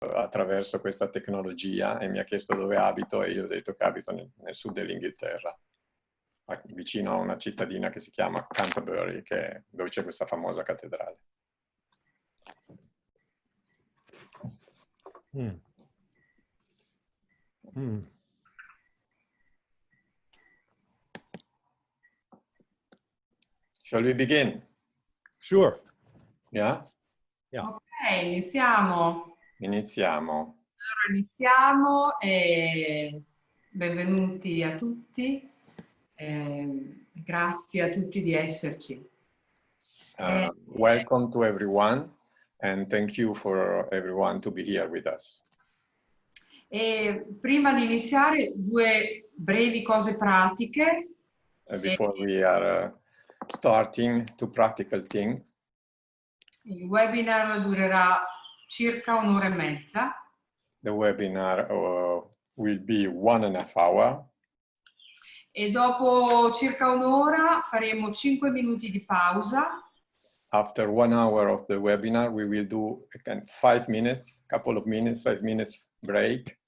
attraverso questa tecnologia e mi ha chiesto dove abito e io ho detto che abito nel sud dell'Inghilterra, vicino a una cittadina che si chiama Canterbury, dove c'è questa famosa cattedrale. Shall we begin? Sure. Yeah? Yeah. Ok, iniziamo. Iniziamo. Allora iniziamo e benvenuti a tutti. Grazie a tutti di esserci. Welcome to everyone and thank you for everyone to be here with us. E prima di iniziare, due brevi cose pratiche. Before we are starting to practical things. Il webinar durerà circa un'ora e mezza. The webinar will be 1.5 hours. E dopo circa un'ora faremo 5 minuti di pausa. After 1 hour of the webinar, we will do a 5 minutes, couple of minutes, 5 minutes break.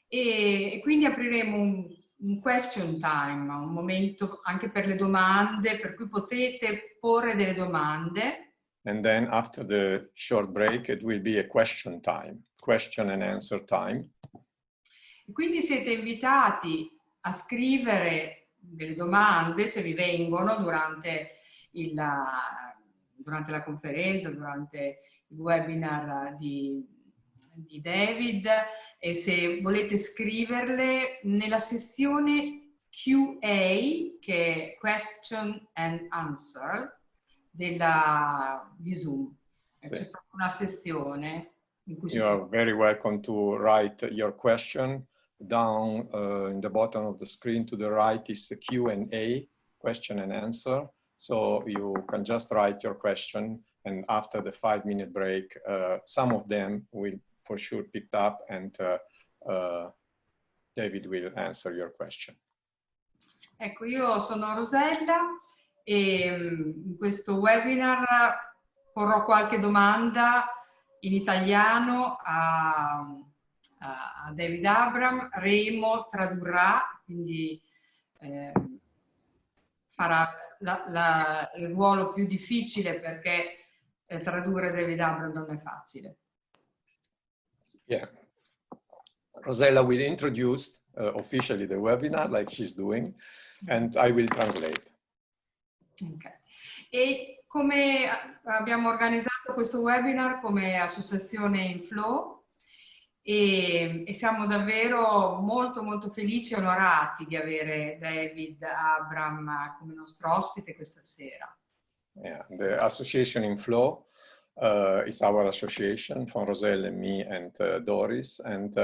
E quindi apriremo un question time, un momento anche per le domande, per cui potete porre delle domande. And then after the short break, it will be a question time, question and answer time. E quindi siete invitati a scrivere delle domande, se vi vengono, durante la conferenza, durante il webinar di David, e se volete scriverle nella sezione QA, che è Question and Answer, di Zoom. Sì. C'è proprio una sezione in cui You are very welcome to write your question. Down in the bottom of the screen to the right is the Q&A, question and answer. So you can just write your question, and after the 5-minute break, some of them will for sure picked up, and David will answer your question. Ecco, io sono Rosella e in questo webinar porrò qualche domanda in italiano a David Abram. Remo tradurrà, quindi farà il ruolo più difficile, perché tradurre David Abram non è facile. Yeah. Rosella will introduce officially the webinar, like she's doing, and I will translate. Okay. E come abbiamo organizzato questo webinar come associazione in Flow, e siamo davvero molto molto felici e onorati di avere David Abram come nostro ospite questa sera. Yeah, the association in Flow is our association from Rosella and me and Doris, and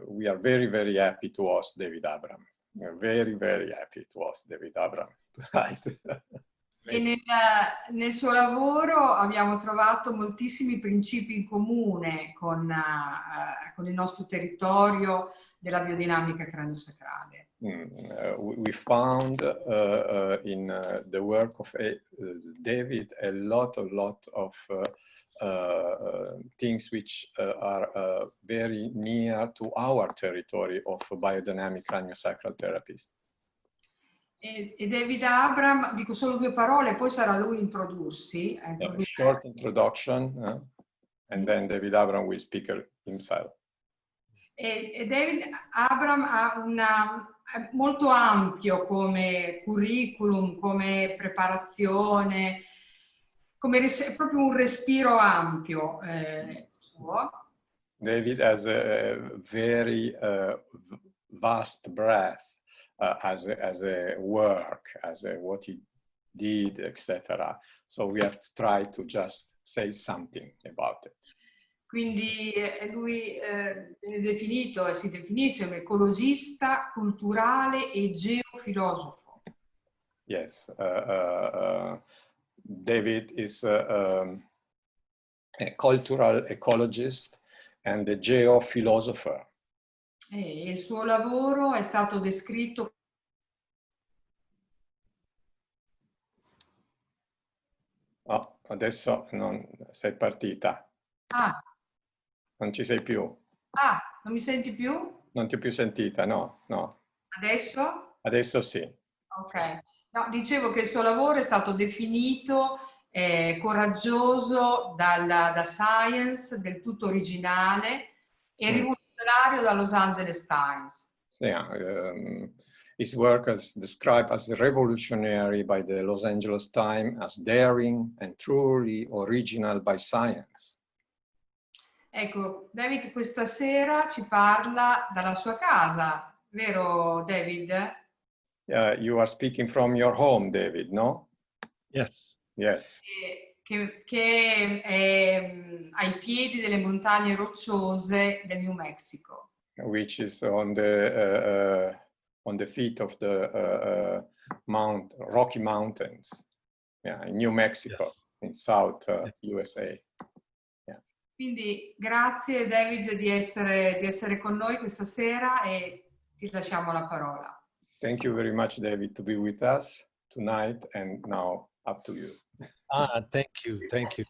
we are very, very happy to host David Abram. We are very, very happy to host David Abram tonight. E nel suo lavoro abbiamo trovato moltissimi principi in comune con il nostro territorio della biodinamica craniosacrale. We found in the work of David a lot of things which are very near to our territory of biodynamic craniosacral therapies. E David Abram, dico solo 2 parole, poi sarà lui a introdursi. A short introduction, and then David Abram will speak himself. E David Abram è molto ampio come curriculum, come preparazione, è proprio un respiro ampio suo. David has a very vast breadth as a work, what he did, etc. So we have tried to just say something about it. Quindi lui viene definito e si definisce un ecologista culturale e geofilosofo. Yes, David is a cultural ecologist and a geophilosopher. E il suo lavoro è stato descritto Oh, adesso non sei partita. Ah, Non ci sei più? non mi senti più? Non ti ho più sentita, no, no. Adesso? Adesso sì. Ok. No, dicevo che il suo lavoro è stato definito coraggioso da Science, del tutto originale e rivoluzionario da Los Angeles Times. Yeah, his work is described as revolutionary by the Los Angeles Times, as daring and truly original by science. Ecco, David questa sera ci parla dalla sua casa, vero David? You are speaking from your home, David, no? Yes. Yes. Che è ai piedi delle montagne rocciose del New Mexico. Which is on the feet of the Rocky Mountains, yeah, in New Mexico, Yes. in South Yes. USA. Quindi grazie David di essere con noi questa sera e ti lasciamo la parola. Thank you very much, David, to be with us tonight, and now up to you. Thank you. Thank you.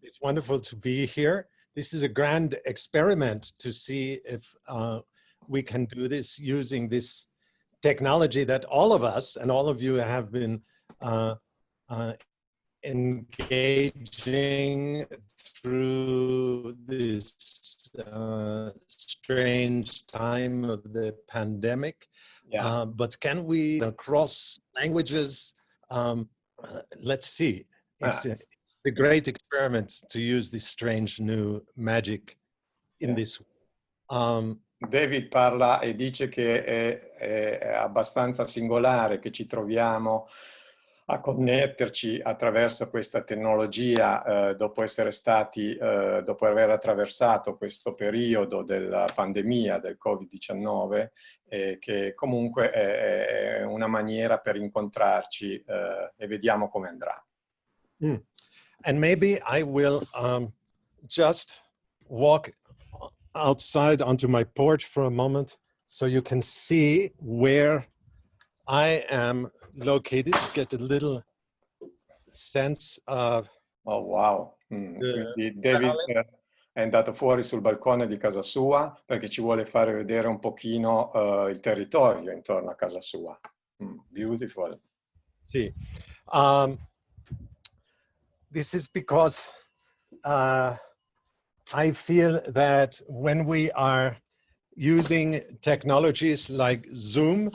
It's wonderful to be here. This is a grand experiment to see if we can do this using this technology that all of us and all of you have been engaging through this strange time of the pandemic. Yeah. But can we, across languages, let's see. It's a great experiment to use this strange new magic in this. David parla e dice che è abbastanza singolare che ci troviamo a connetterci attraverso questa tecnologia dopo essere stati, dopo aver attraversato questo periodo della pandemia del Covid-19, che comunque è una maniera per incontrarci e vediamo come andrà. And maybe I will just walk outside onto my porch for a moment so you can see where I am located, get a little sense of... Oh wow, quindi David è andato fuori sul balcone di casa sua perché ci vuole fare vedere un pochino il territorio intorno a casa sua. Beautiful. Sì. This is because I feel that when we are using technologies like Zoom,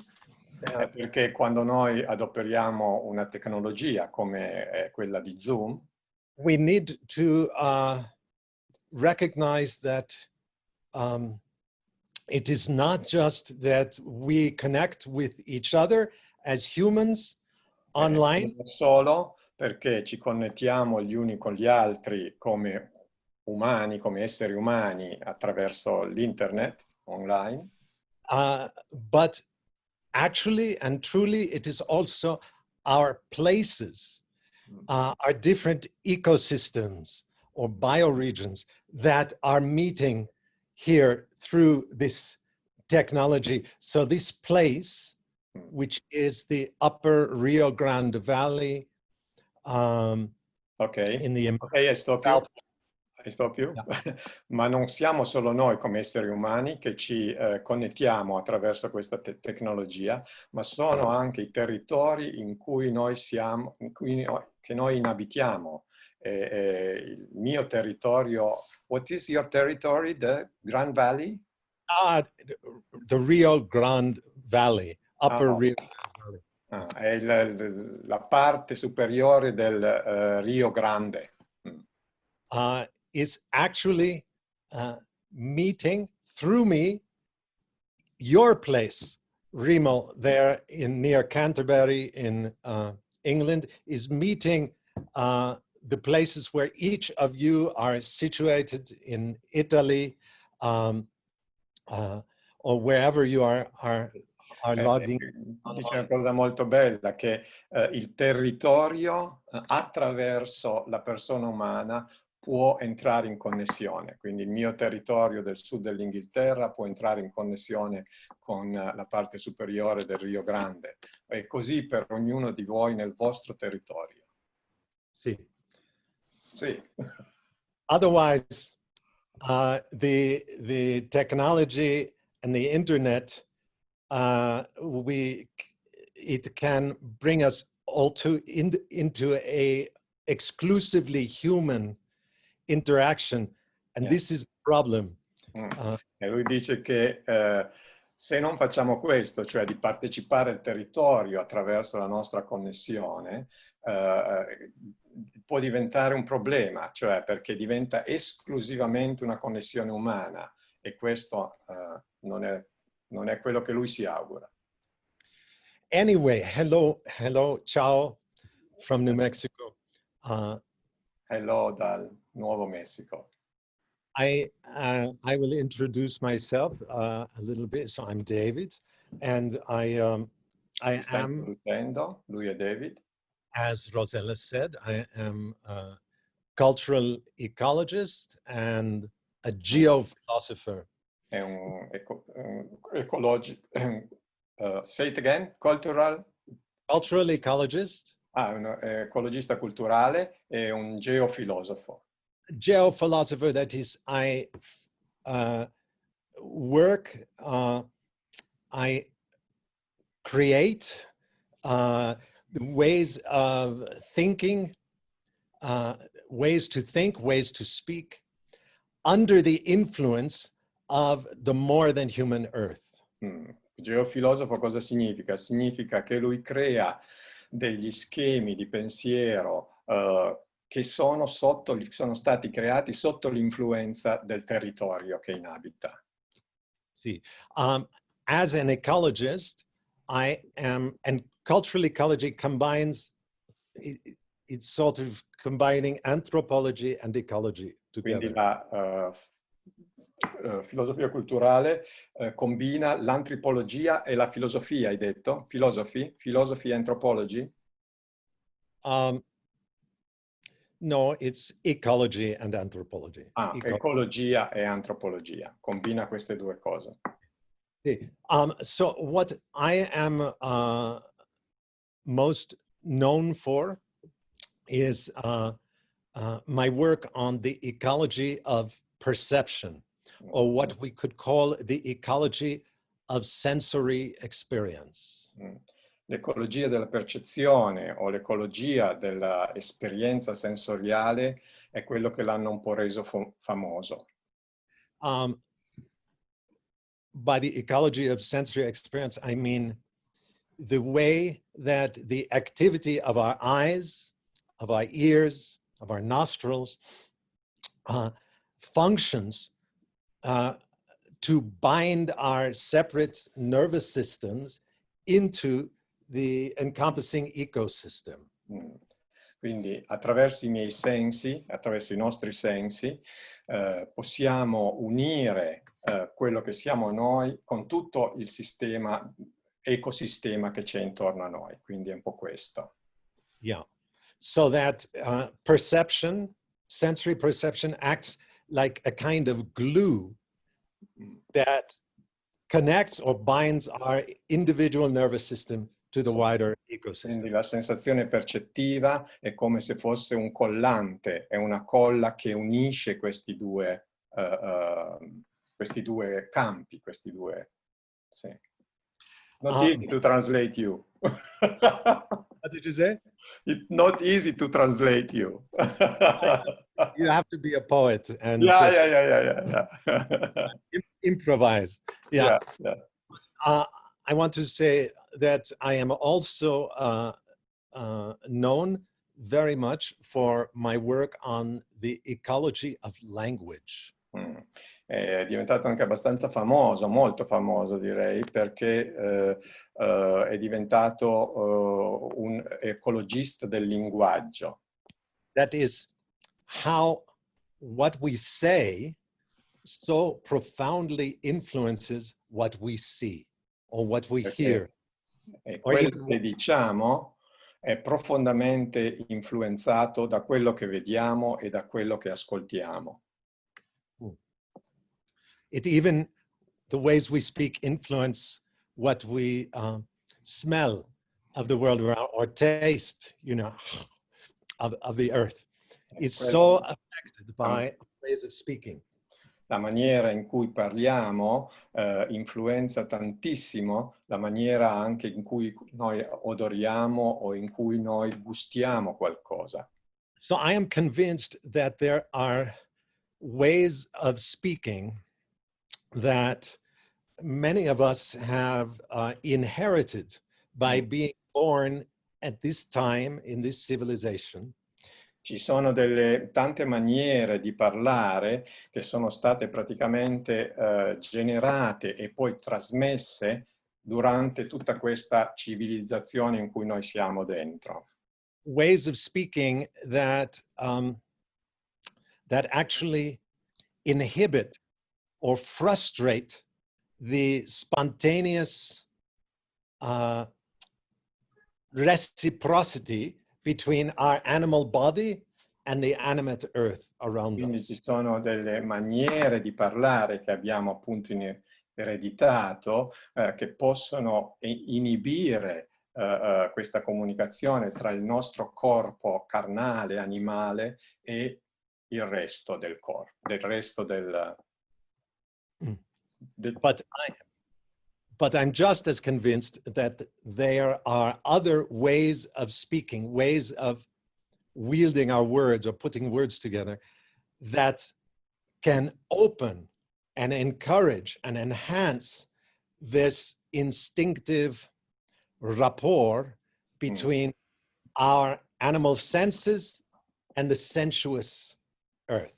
perché quando noi adoperiamo una tecnologia come quella di Zoom, we need to recognize that it is not just that we connect with each other as humans online. Non solo perché ci connettiamo gli uni con gli altri come umani, come esseri umani attraverso l'internet online, but actually and truly it is also our places, our different ecosystems or bioregions that are meeting here through this technology. So this place, which is the upper Rio Grande Valley, in the I stop you. Yeah. Ma non siamo solo noi come esseri umani che ci connettiamo attraverso questa tecnologia, ma sono anche i territori in cui noi siamo, che noi inabitiamo. Il mio territorio, what is your territory, the Grand Valley? The Rio Grande Valley, upper Rio Grande Valley. È la parte superiore del Rio Grande. Is actually meeting through me your place, Remo, there in near Canterbury in England, is meeting the places where each of you are situated in Italy or wherever you are logged in. Dice una cosa molto bella, che il territorio attraverso la persona umana può entrare in connessione, quindi il mio territorio del sud dell'Inghilterra può entrare in connessione con la parte superiore del Rio Grande, e così per ognuno di voi nel vostro territorio. Sì. Sì. Otherwise, the technology and the internet, it can bring us all into a exclusively human interaction, and this is a problem. E lui dice che se non facciamo questo, cioè di partecipare al territorio attraverso la nostra connessione, può diventare un problema, cioè perché diventa esclusivamente una connessione umana, e questo non è quello che lui si augura. Anyway, hello, ciao from New Mexico. Hello dal Nuovo Messico. I will introduce myself a little bit. So I'm David, and I am, lui è David. as Rosella said, I am a cultural ecologist and a geophilosopher. È un ecologist. Say it again. Cultural Ecologist. Un ecologista culturale e un geofilosofo. Geophilosopher, that is, I work, I create ways of thinking, ways to think, ways to speak, under the influence of the more than human earth. Geofilosofo cosa significa? Significa che lui crea degli schemi di pensiero che sono stati creati sotto l'influenza del territorio che inabita. See, as an ecologist, I am, and cultural ecology combines, it's sort of combining anthropology and ecology together. Quindi la filosofia culturale combina l'antropologia e la filosofia, hai detto? Philosophy anthropology? No, it's ecology and anthropology. Ecologia e antropologia. Combina queste due cose. So what I am most known for is my work on the ecology of perception, or what we could call the ecology of sensory experience. L'ecologia della percezione o l'ecologia dell'esperienza sensoriale è quello che l'hanno un po' reso famoso. By the ecology of sensory experience, I mean the way that the activity of our eyes, of our ears, of our nostrils functions to bind our separate nervous systems into the encompassing ecosystem. Quindi attraverso i miei sensi, attraverso i nostri sensi, possiamo unire quello che siamo noi con tutto il ecosistema che c'è intorno a noi. Quindi è un po' questo. Yeah. So that perception, sensory perception, acts like a kind of glue that connects or binds our individual nervous system to the wider ecosystem. Quindi la sensazione percettiva è come se fosse un collante, è una colla che unisce questi due campi, questi due. Sì. Not easy to translate you. What did you say? It's not easy to translate you. You have to be a poet and Yeah. improvise. Yeah. I want to say that I am also known very much for my work on the ecology of language. È diventato anche abbastanza famoso, molto famoso direi, perché è diventato un ecologista del linguaggio. That is how what we say so profoundly influences what we see or what we hear. E quello che diciamo è profondamente influenzato da quello che vediamo e da quello che ascoltiamo. Even the ways we speak influence what we smell of the world around, or taste, of the earth. It's so affected by ways of speaking. la maniera in cui parliamo influenza tantissimo la maniera anche in cui noi odoriamo o in cui noi gustiamo qualcosa. So I am convinced that there are ways of speaking that many of us have inherited by being born at this time in this civilization. Ci sono tante maniere di parlare che sono state praticamente generate e poi trasmesse durante tutta questa civilizzazione in cui noi siamo dentro. Ways of speaking that that actually inhibit or frustrate the spontaneous reciprocity between our animal body and the animate earth around Quindi us. ci sono delle maniere di parlare che abbiamo appunto ereditato che possono inibire questa comunicazione tra il nostro corpo carnale, animale e il resto del corpo, del resto But I'm just as convinced that there are other ways of speaking, ways of wielding our words or putting words together that can open and encourage and enhance this instinctive rapport between our animal senses and the sensuous earth.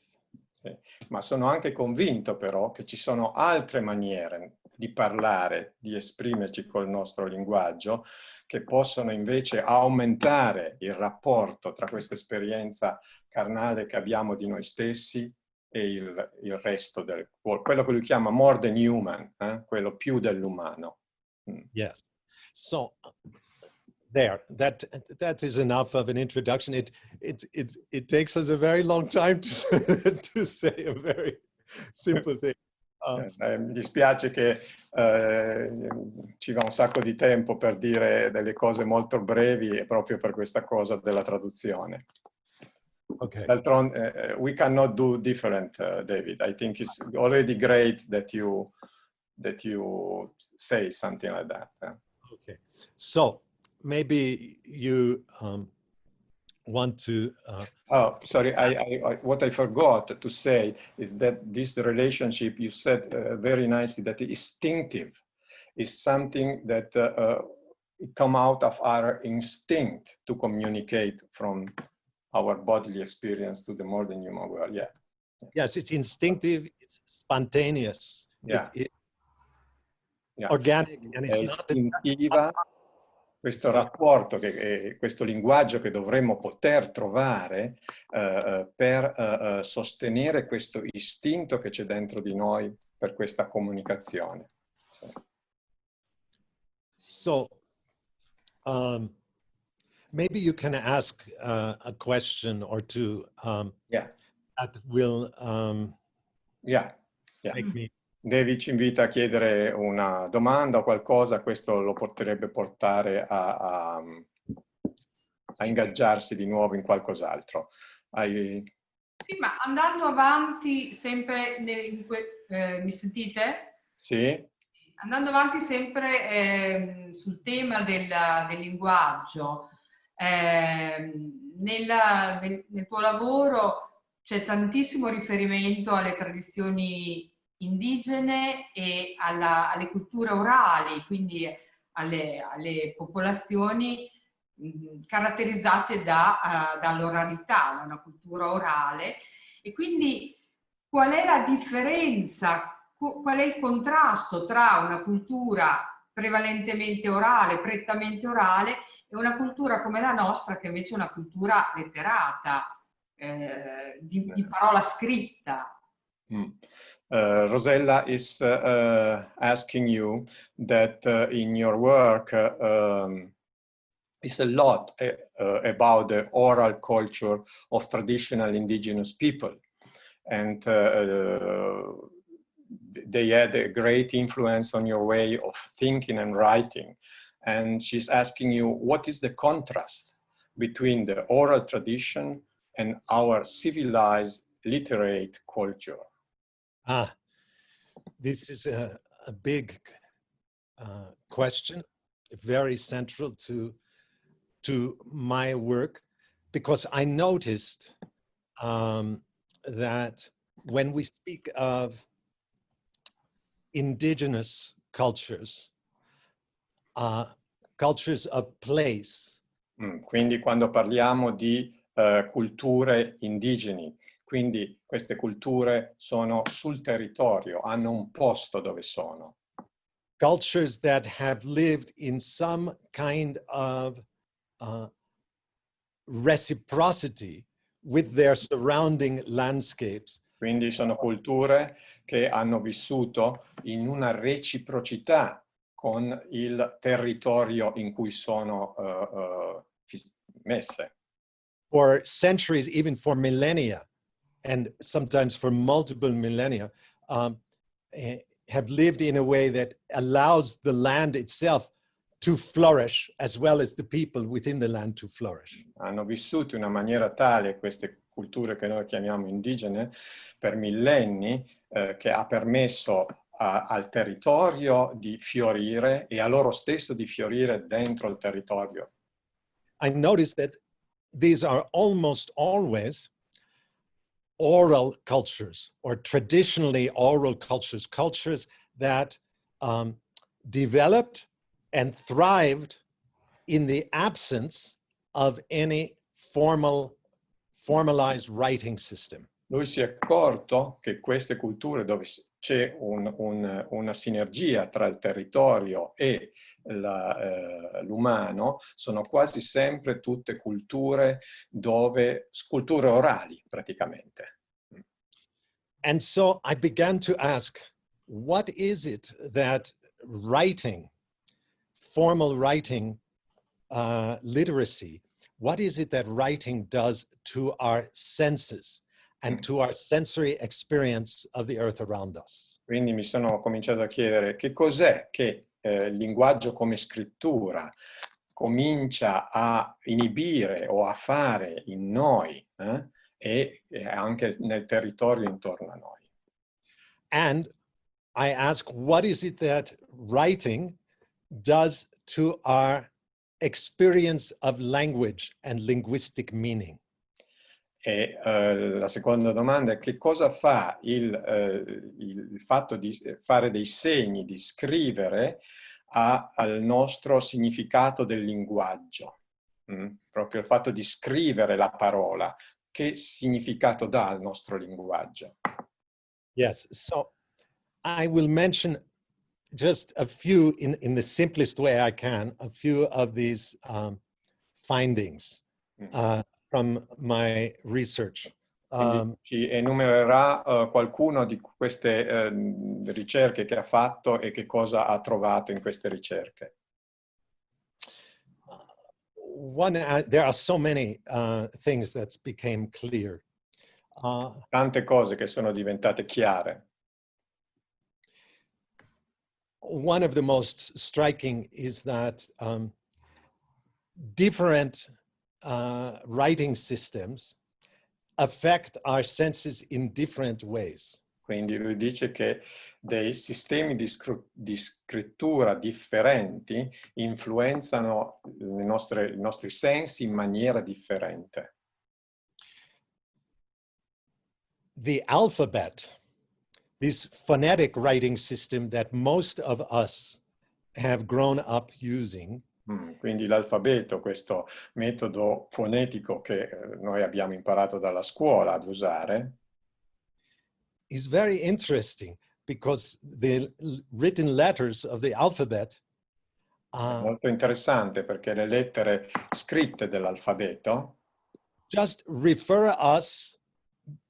Sì. Ma sono anche convinto però che ci sono altre maniere di parlare, di esprimerci col nostro linguaggio, che possono invece aumentare il rapporto tra questa esperienza carnale che abbiamo di noi stessi e il resto quello che lui chiama more than human, quello più dell'umano. Yes. So that is enough of an introduction. It takes us a very long time to, to say a very simple thing. Mi dispiace che ci va un sacco di tempo per dire delle cose molto brevi proprio per questa cosa della traduzione. Okay. D'altronde, we cannot do different, David. I think it's already great that you say something like that. Okay. So maybe you want to oh, sorry, what I forgot to say is that this relationship, you said very nicely, that instinctive is something that come out of our instinct to communicate from our bodily experience to the more than human world. Yeah. Yes, it's instinctive, it's spontaneous, yeah. Yeah. Organic, and it's not istintiva. Questo rapporto, questo linguaggio che dovremmo poter trovare per sostenere questo istinto che c'è dentro di noi per questa comunicazione. So, maybe you can ask a question or two yeah. that will make me... David ci invita a chiedere una domanda o qualcosa, questo lo potrebbe portare a ingaggiarsi di nuovo in qualcos'altro. Sì, ma andando avanti sempre, mi sentite? Sì. Andando avanti sempre sul tema del linguaggio, nel tuo lavoro c'è tantissimo riferimento alle tradizioni indigene e alle culture orali, quindi alle popolazioni caratterizzate dall'oralità, da una cultura orale. E quindi qual è la differenza, qual è il contrasto tra una cultura prevalentemente orale, prettamente orale, e una cultura come la nostra che invece è una cultura letterata, di parola scritta? Rosella is asking you that in your work it's a lot about the oral culture of traditional indigenous people, and they had a great influence on your way of thinking and writing. And she's asking you, what is the contrast between the oral tradition and our civilized literate culture? Ah, this is a big question, very central to my work, because I noticed that when we speak of indigenous cultures, cultures of place. Quindi quando parliamo di culture indigeni, quindi queste culture sono sul territorio, hanno un posto dove sono. Cultures that have lived in some kind of reciprocity with their surrounding landscapes. Quindi sono culture che hanno vissuto in una reciprocità con il territorio in cui sono messe. For centuries, even for millennia, and sometimes for multiple millennia, have lived in a way that allows the land itself to flourish as well as the people within the land to flourish. Hanno vissuto in una maniera tale queste culture che noi chiamiamo indigene per millenni, che ha permesso al territorio di fiorire e a loro stesso di fiorire dentro il territorio. I noticed that these are almost always oral cultures, or traditionally oral cultures, cultures that developed and thrived in the absence of any formalized writing system. Lui si è accorto che queste culture dove c'è una sinergia tra il territorio e l'umano sono quasi sempre tutte culture orali praticamente. And so I began to ask, what is it that writing, formal writing, literacy, what is it that writing does to our senses and to our sensory experience of the earth around us? Quindi mi sono cominciato a chiedere che cos'è che il linguaggio come scrittura comincia a inibire o a fare in noi e anche nel territorio intorno a noi. And I ask, what is it that writing does to our experience of language and linguistic meaning? E la seconda domanda è che cosa fa il fatto di fare dei segni, di scrivere al nostro significato del linguaggio. Proprio il fatto di scrivere la parola, che significato dà al nostro linguaggio? Yes, so I will mention just a few, in the simplest way I can, a few of these findings from my research. Ci enumererà qualcuno di queste ricerche che ha fatto e che cosa ha trovato in queste ricerche. There are so many things that became clear. Tante cose che sono diventate chiare. One of the most striking is that different writing systems affect our senses in different ways. Quindi lui dice che dei sistemi di scrittura differenti influenzano i nostri sensi in maniera differente. The alphabet, this phonetic writing system that most of us have grown up using, quindi l'alfabeto, questo metodo fonetico che noi abbiamo imparato dalla scuola ad usare, is very interesting because the written letters of the alphabet è molto interessante perché le lettere scritte dell'alfabeto just refer us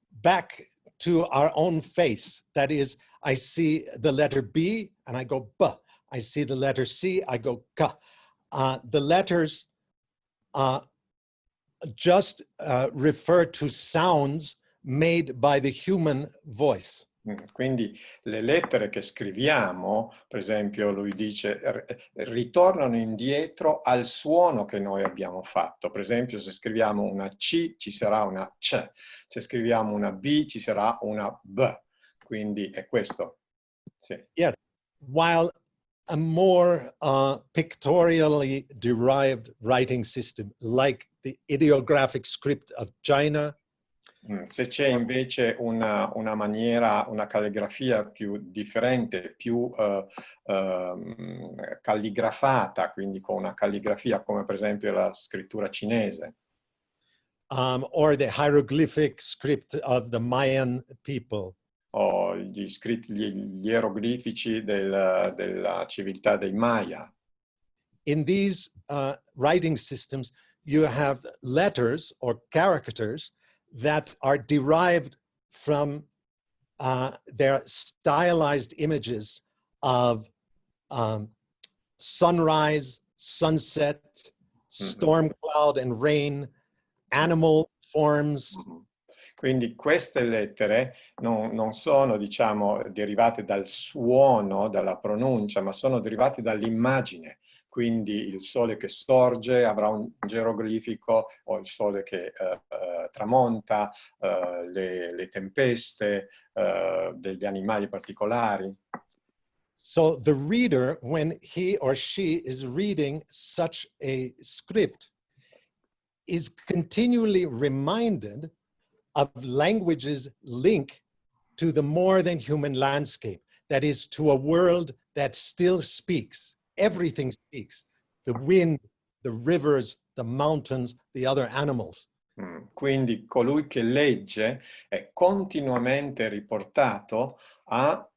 back to our own face. That is, I see the letter B and I go B. I see the letter C, I go K. The letters just refer to sounds made by the human voice. Quindi le lettere che scriviamo, per esempio lui dice, ritornano indietro al suono che noi abbiamo fatto. Per esempio se scriviamo una C ci sarà una C, se scriviamo una B ci sarà una B. quindi è questo. Sì. Yes, while a more pictorially derived writing system, like the ideographic script of China. Se c'è invece una maniera, una calligrafia più differente, più calligrafata, quindi con una calligrafia come per esempio la scrittura cinese. Or the hieroglyphic script of the Mayan people. O gli ieroglifici della civiltà dei Maya. In these writing systems, you have letters or characters that are derived from their stylized images of sunrise, sunset, storm cloud and rain, animal forms. Quindi queste lettere non sono, diciamo, derivate dal suono, dalla pronuncia, ma sono derivate dall'immagine. Quindi il sole che sorge avrà un geroglifico, o il sole che tramonta, le tempeste, degli animali particolari. So the reader, when he or she is reading such a script, is continually reminded of language's link to the more than human landscape, that is, to a world that still speaks. Everything speaks. The wind, the rivers, the mountains, the other animals. Quindi colui che legge è continuamente riportato a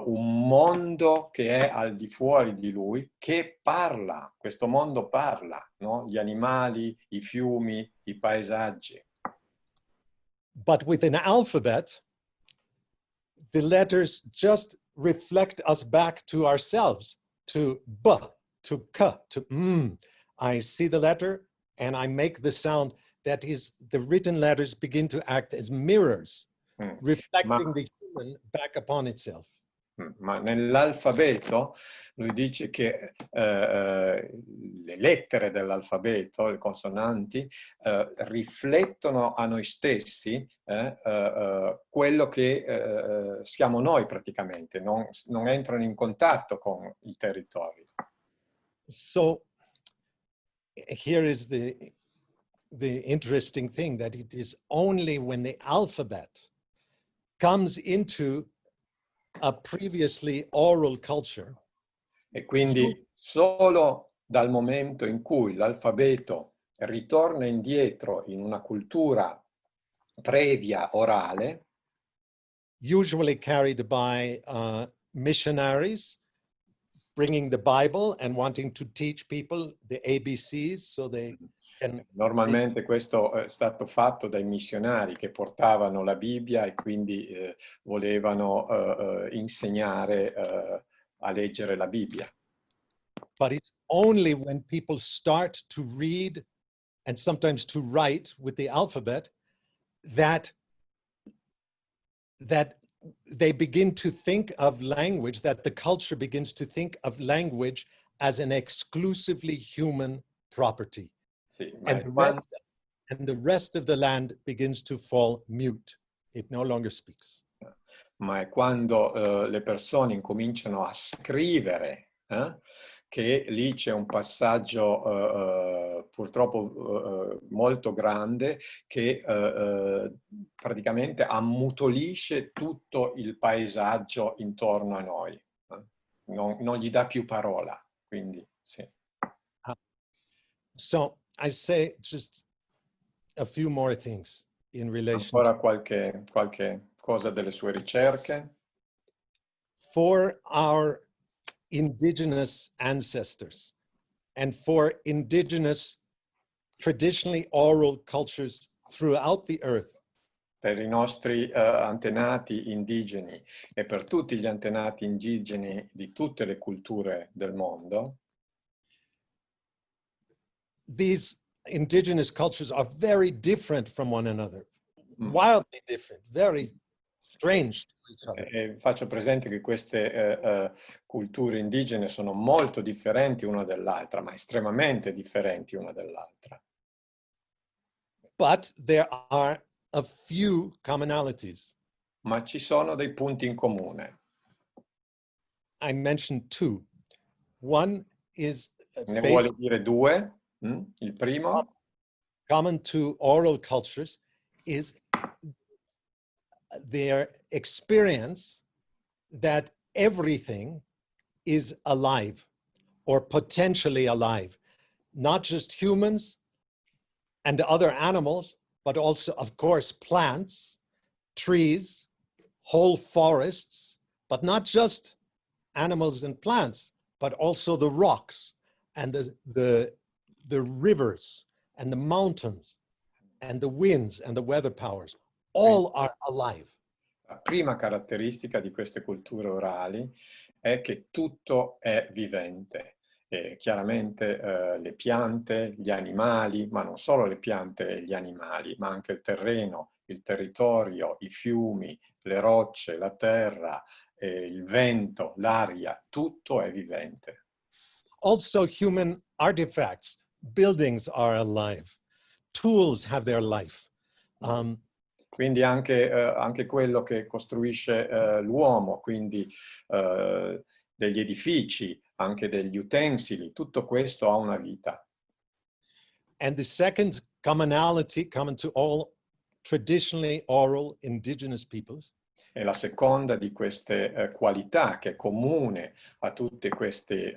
un mondo che è al di fuori di lui, che parla. Questo mondo parla, no? Gli animali, i fiumi, i paesaggi. But with an alphabet, the letters just reflect us back to ourselves, to b, to k, to m. I see the letter and I make the sound. That is, the written letters begin to act as mirrors, reflecting the human back upon itself. Ma nell'alfabeto lui dice che le lettere dell'alfabeto, le consonanti, riflettono a noi stessi quello che siamo noi praticamente, non entrano in contatto con il territorio. So here is the interesting thing, that it is only when the alphabet comes into a previously oral culture. E quindi solo dal momento in cui l'alfabeto ritorna indietro in una cultura previa orale, usually carried by missionaries, bringing the Bible and wanting to teach people the ABCs so they can... Normalmente questo è stato fatto dai missionari che portavano la Bibbia e quindi volevano insegnare a leggere la Bibbia. But it's only when people start to read and sometimes to write with the alphabet that they begin to think of language, that the culture begins to think of language as an exclusively human property. Sì, And the rest of the land begins to fall mute. It no longer speaks. Ma è quando le persone incominciano a scrivere che lì c'è un passaggio purtroppo molto grande che praticamente ammutolisce tutto il paesaggio intorno a noi. Non gli dà più parola, quindi sì. So I say just a few more things in relation. Ancora qualche cosa delle sue ricerche. For our indigenous ancestors and for indigenous traditionally oral cultures throughout the earth, per i nostri antenati indigeni e per tutti gli antenati indigeni di tutte le culture del mondo, these indigenous cultures are very different from one another, wildly different, very strange to each other. Faccio presente che queste culture indigene sono molto differenti una dall'altra, ma estremamente differenti una dall'altra. But there are a few commonalities. ma ci sono dei punti in comune. I mentioned two. One is Ne vuole dire due? Il primo? common to oral cultures is their experience that everything is alive or potentially alive, not just humans and other animals, but also, of course, plants, trees, whole forests, but not just animals and plants, but also the rocks and the rivers and the mountains and the winds and the weather powers. All are alive. La prima caratteristica di queste culture orali è che tutto è vivente. Chiaramente le piante, gli animali, ma non solo le piante e gli animali, ma anche il terreno, il territorio, i fiumi, le rocce, la terra, il vento, l'aria, tutto è vivente. Also human artifacts, buildings are alive, tools have their life. Quindi anche quello che costruisce l'uomo, quindi degli edifici, anche degli utensili, tutto questo ha una vita. And the second commonality, common to all traditionally oral indigenous peoples, E la seconda di queste qualità che è comune a tutte queste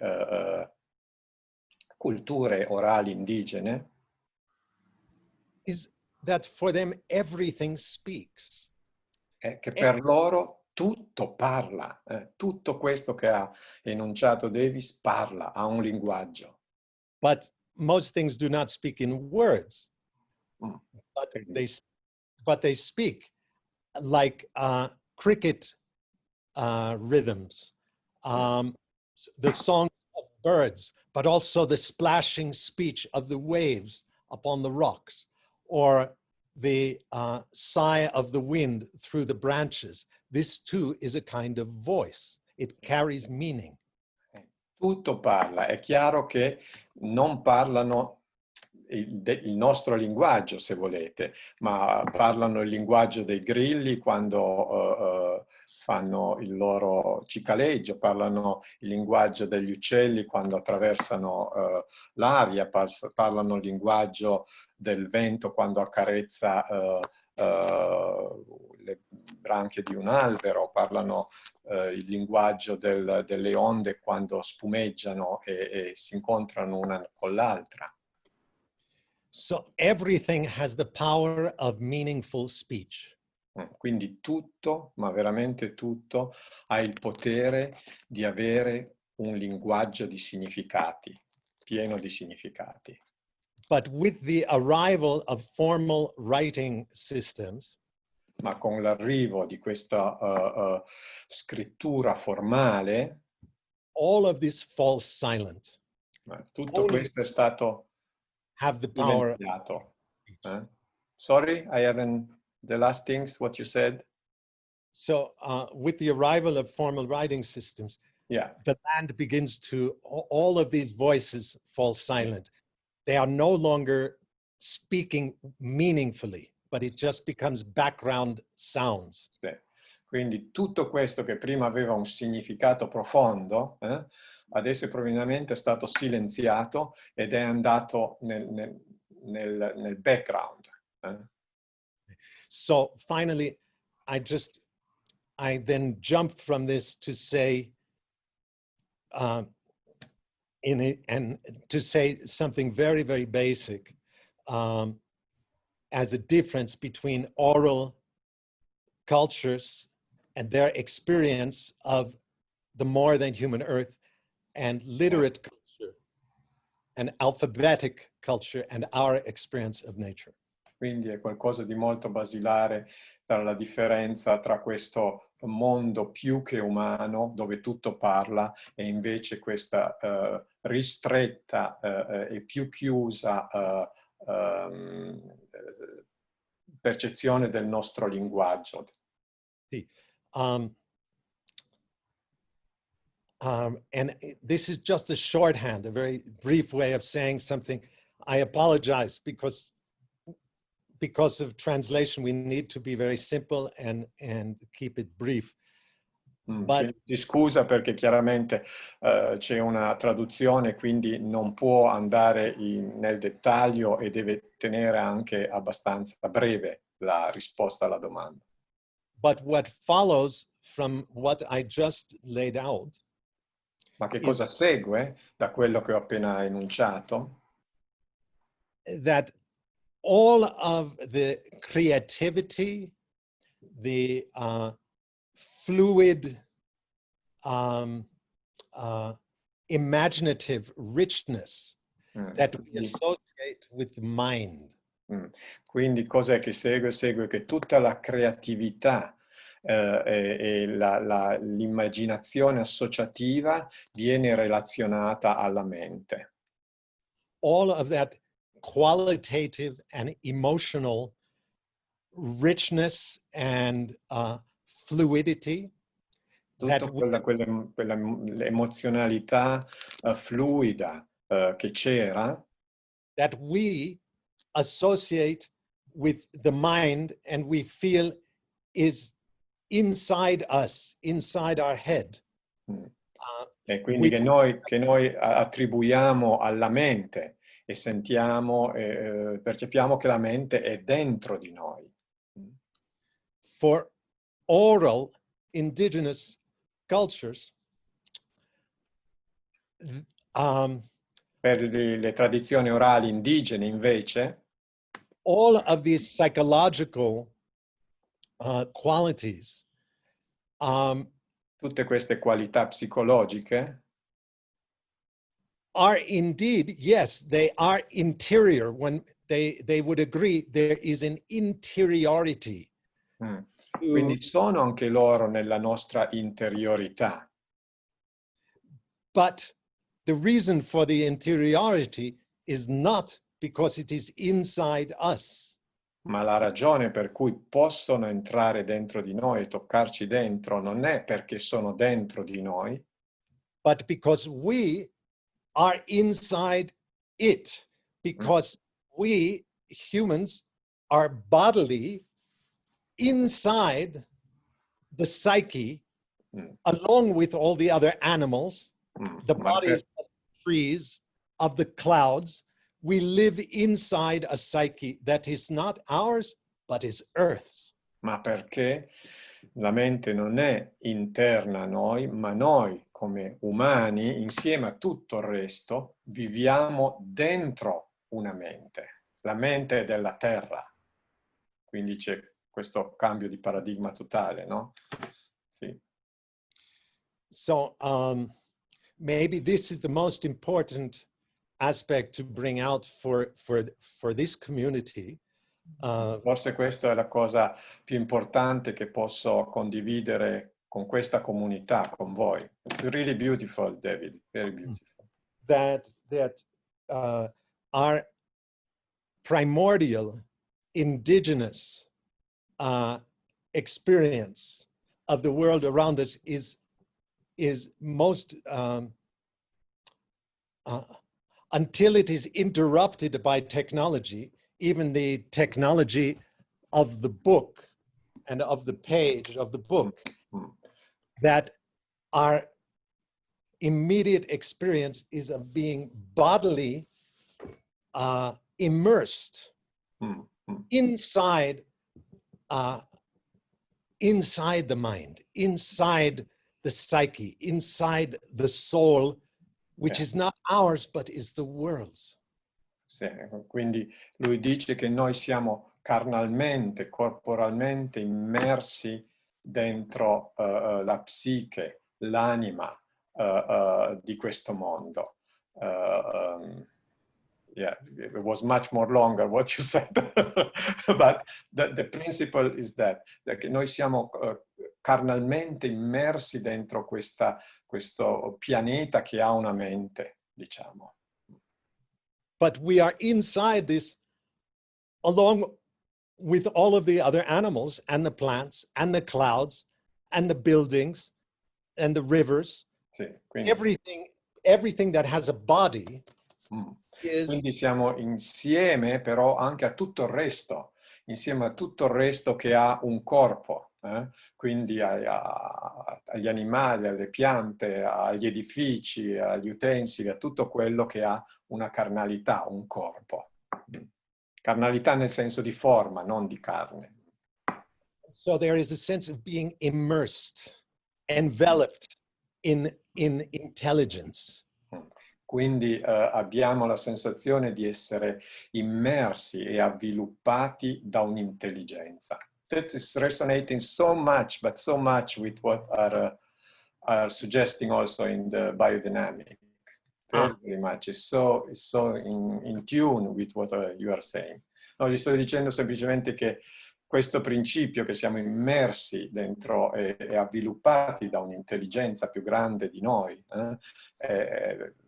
culture orali indigene is that for them everything speaks. è che per loro tutto parla, tutto questo che ha enunciato Davis parla, ha un linguaggio. But most things do not speak in words, but they speak like cricket rhythms, the song of birds, but also the splashing speech of the waves upon the rocks, or the sigh of the wind through the branches. This too is a kind of voice. It carries meaning. Tutto parla, è chiaro che non parlano il nostro linguaggio, se volete, ma parlano il linguaggio dei grilli quando fanno il loro cicaleggio, parlano il linguaggio degli uccelli quando attraversano l'aria, parlano il linguaggio del vento quando accarezza le branchie di un albero, parlano il linguaggio delle onde quando spumeggiano e si incontrano una con l'altra. So everything has the power of meaningful speech. Quindi tutto, ma veramente tutto, ha il potere di avere un linguaggio di significati, pieno di significati. But with the arrival of formal writing systems, Ma con l'arrivo di questa scrittura formale, all of this falls silent. tutto questo è stato Have the power. silenziato. Sorry, I haven't, the last things, what you said? So with the arrival of formal writing systems, Yeah. the land begins to, all of these voices fall silent. They are no longer speaking meaningfully, but it just becomes background sounds. Sì. Quindi tutto questo che prima aveva un significato profondo, adesso probabilmente è stato silenziato ed è andato nel background. So finally, I then jump from this to say, and to say something very, very basic as a difference between oral cultures and their experience of the more than human earth and literate culture and alphabetic culture and our experience of nature. Quindi è qualcosa di molto basilare tra la differenza tra questo mondo più che umano, dove tutto parla, e invece questa ristretta e più chiusa percezione del nostro linguaggio. Sì. And this is just a shorthand, a very brief way of saying something. I apologize because because of translation, we need to be very simple and keep it brief. But Ti scusa perché chiaramente c'è una traduzione, quindi non può andare nel dettaglio e deve tenere anche abbastanza breve la risposta alla domanda. But what follows from what I just laid out Ma che cosa segue da quello che ho appena enunciato? that all of the creativity, the fluid, imaginative richness that we associate with the mind. Quindi cos'è che segue? Segue che tutta la creatività e l'immaginazione associativa viene relazionata alla mente. All of that qualitative and emotional richness and fluidity. Tutta quella emozionalità fluida che c'era. That we associate with the mind and we feel is inside us, inside our head. E quindi che noi attribuiamo alla mente e sentiamo, percepiamo che la mente è dentro di noi. For oral indigenous cultures, Per le tradizioni orali indigene, invece, all of these psychological qualities tutte queste qualità psicologiche are indeed, yes, they are interior. When they would agree, there is an interiority. Quindi sono anche loro nella nostra interiorità. But the reason for the interiority is not because it is inside us. Ma la ragione per cui possono entrare dentro di noi e toccarci dentro non è perché sono dentro di noi, but because we are inside it. Because we humans are bodily inside the psyche, along with all the other animals, the bodies of the trees, of the clouds. We live inside a psyche that is not ours, but is Earth's. Ma perché la mente non è interna a noi, ma noi come umani, insieme a tutto il resto, viviamo dentro una mente. La mente è della terra. Quindi c'è questo cambio di paradigma totale, no? Sì. So maybe this is the most important aspect to bring out for this community. Forse questa è la cosa più importante che posso condividere con questa comunità, con voi. It's really beautiful, David, very beautiful. That our primordial indigenous experience of the world around us is most until it is interrupted by technology, even the technology of the book and of the page of the book, that our immediate experience is of being bodily immersed inside the mind, inside the psyche, inside the soul, which is not ours, but is the world's. Sì, quindi lui dice che noi siamo carnalmente, corporalmente immersi dentro la psiche, l'anima di questo mondo. Yeah, it was much more longer what you said, but the principle is that noi siamo carnalmente immersi dentro questo pianeta che ha una mente, diciamo. But we are inside this along with all of the other animals and the plants and the clouds and the buildings and the rivers. Sì, quindi, everything that has a body is... Quindi siamo insieme però anche a tutto il resto, insieme a tutto il resto che ha un corpo, quindi agli animali, alle piante, agli edifici, agli utensili, a tutto quello che ha una carnalità, un corpo. Carnalità nel senso di forma, non di carne. So there is a sense of being immersed, enveloped in intelligence. Quindi abbiamo la sensazione di essere immersi e avviluppati da un'intelligenza. That is resonating so much, but so much with what are suggesting also in the biodynamics. Very much. It's so in tune with what you are saying. No, gli sto dicendo semplicemente che questo principio che siamo immersi dentro e avviluppati da un'intelligenza più grande di noi,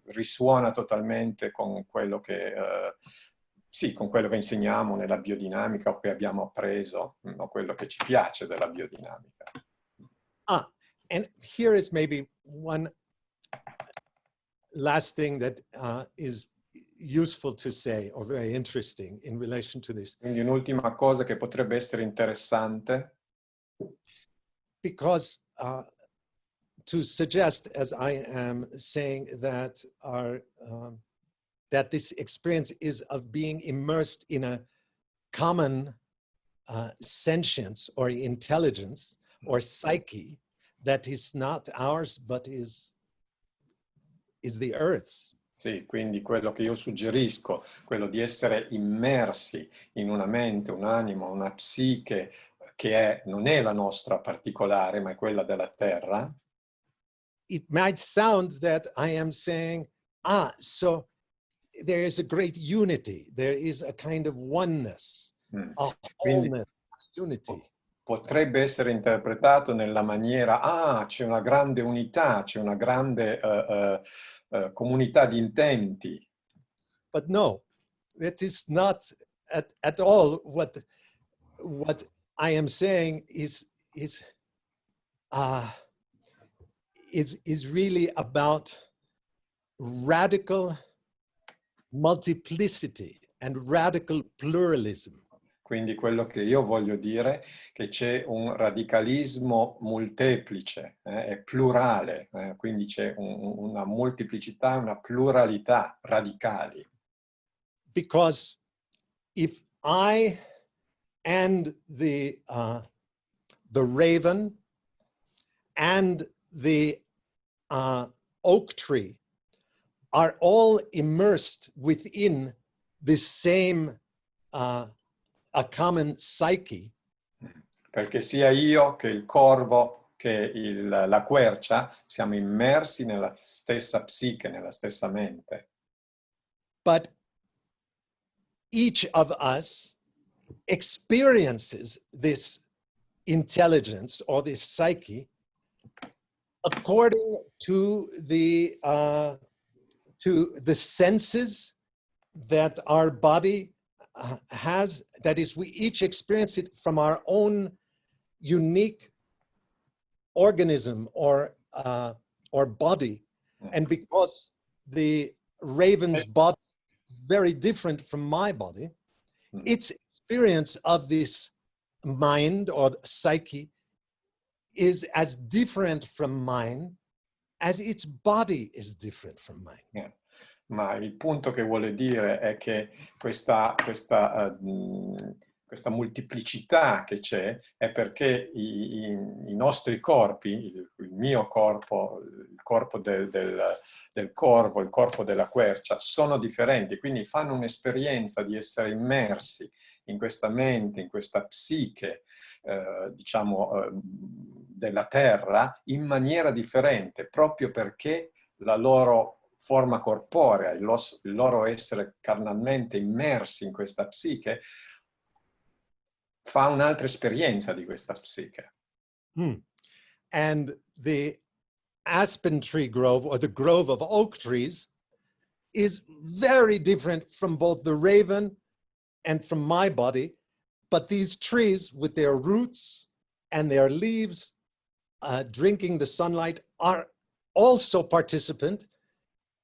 risuona totalmente con quello che, sì, con quello che insegniamo nella biodinamica o che abbiamo appreso, o quello che ci piace della biodinamica. And here is maybe one last thing that is useful to say or very interesting in relation to this. Quindi un'ultima cosa che potrebbe essere interessante. Because to suggest, as I am saying, that that this experience is of being immersed in a common sentience or intelligence or psyche that is not ours, but is the Earth's. Sì, quindi quello che io suggerisco, quello di essere immersi in una mente, un animo, una psiche che non è la nostra particolare, ma è quella della Terra. It might sound that I am saying, so there is a great unity, there is a kind of oneness, a wholeness, unity. Potrebbe essere interpretato nella maniera, c'è una grande unità, c'è una grande comunità di intenti. But no, that is not at all what I am saying is really about radical multiplicity and radical pluralism. Quindi quello che io voglio dire è che c'è un radicalismo molteplice, è plurale, quindi c'è una molteplicità, una pluralità radicali. Because if I and the raven and the oak tree are all immersed within this same a common psyche. Perché sia io che il corvo, che la quercia, siamo immersi nella stessa psiche, nella stessa mente. But each of us experiences this intelligence or this psyche according to the senses that our body has. That is, we each experience it from our own unique organism or body. And because the raven's body is very different from my body, its experience of this mind or psyche is as different from mine as its body is different from mine. Yeah. Ma il punto che vuole dire è che questa molteplicità che c'è è perché i nostri corpi, il mio corpo, il corpo del corvo, il corpo della quercia, sono differenti, quindi fanno un'esperienza di essere immersi in questa mente, in questa psiche, diciamo, della Terra in maniera differente, proprio perché la loro forma corporea, il loro essere carnalmente immersi in questa psiche, fa un'altra esperienza di questa psiche. And the aspen tree grove, or the grove of oak trees, is very different from both the raven and from my body. But these trees, with their roots and their leaves, drinking the sunlight, are also participant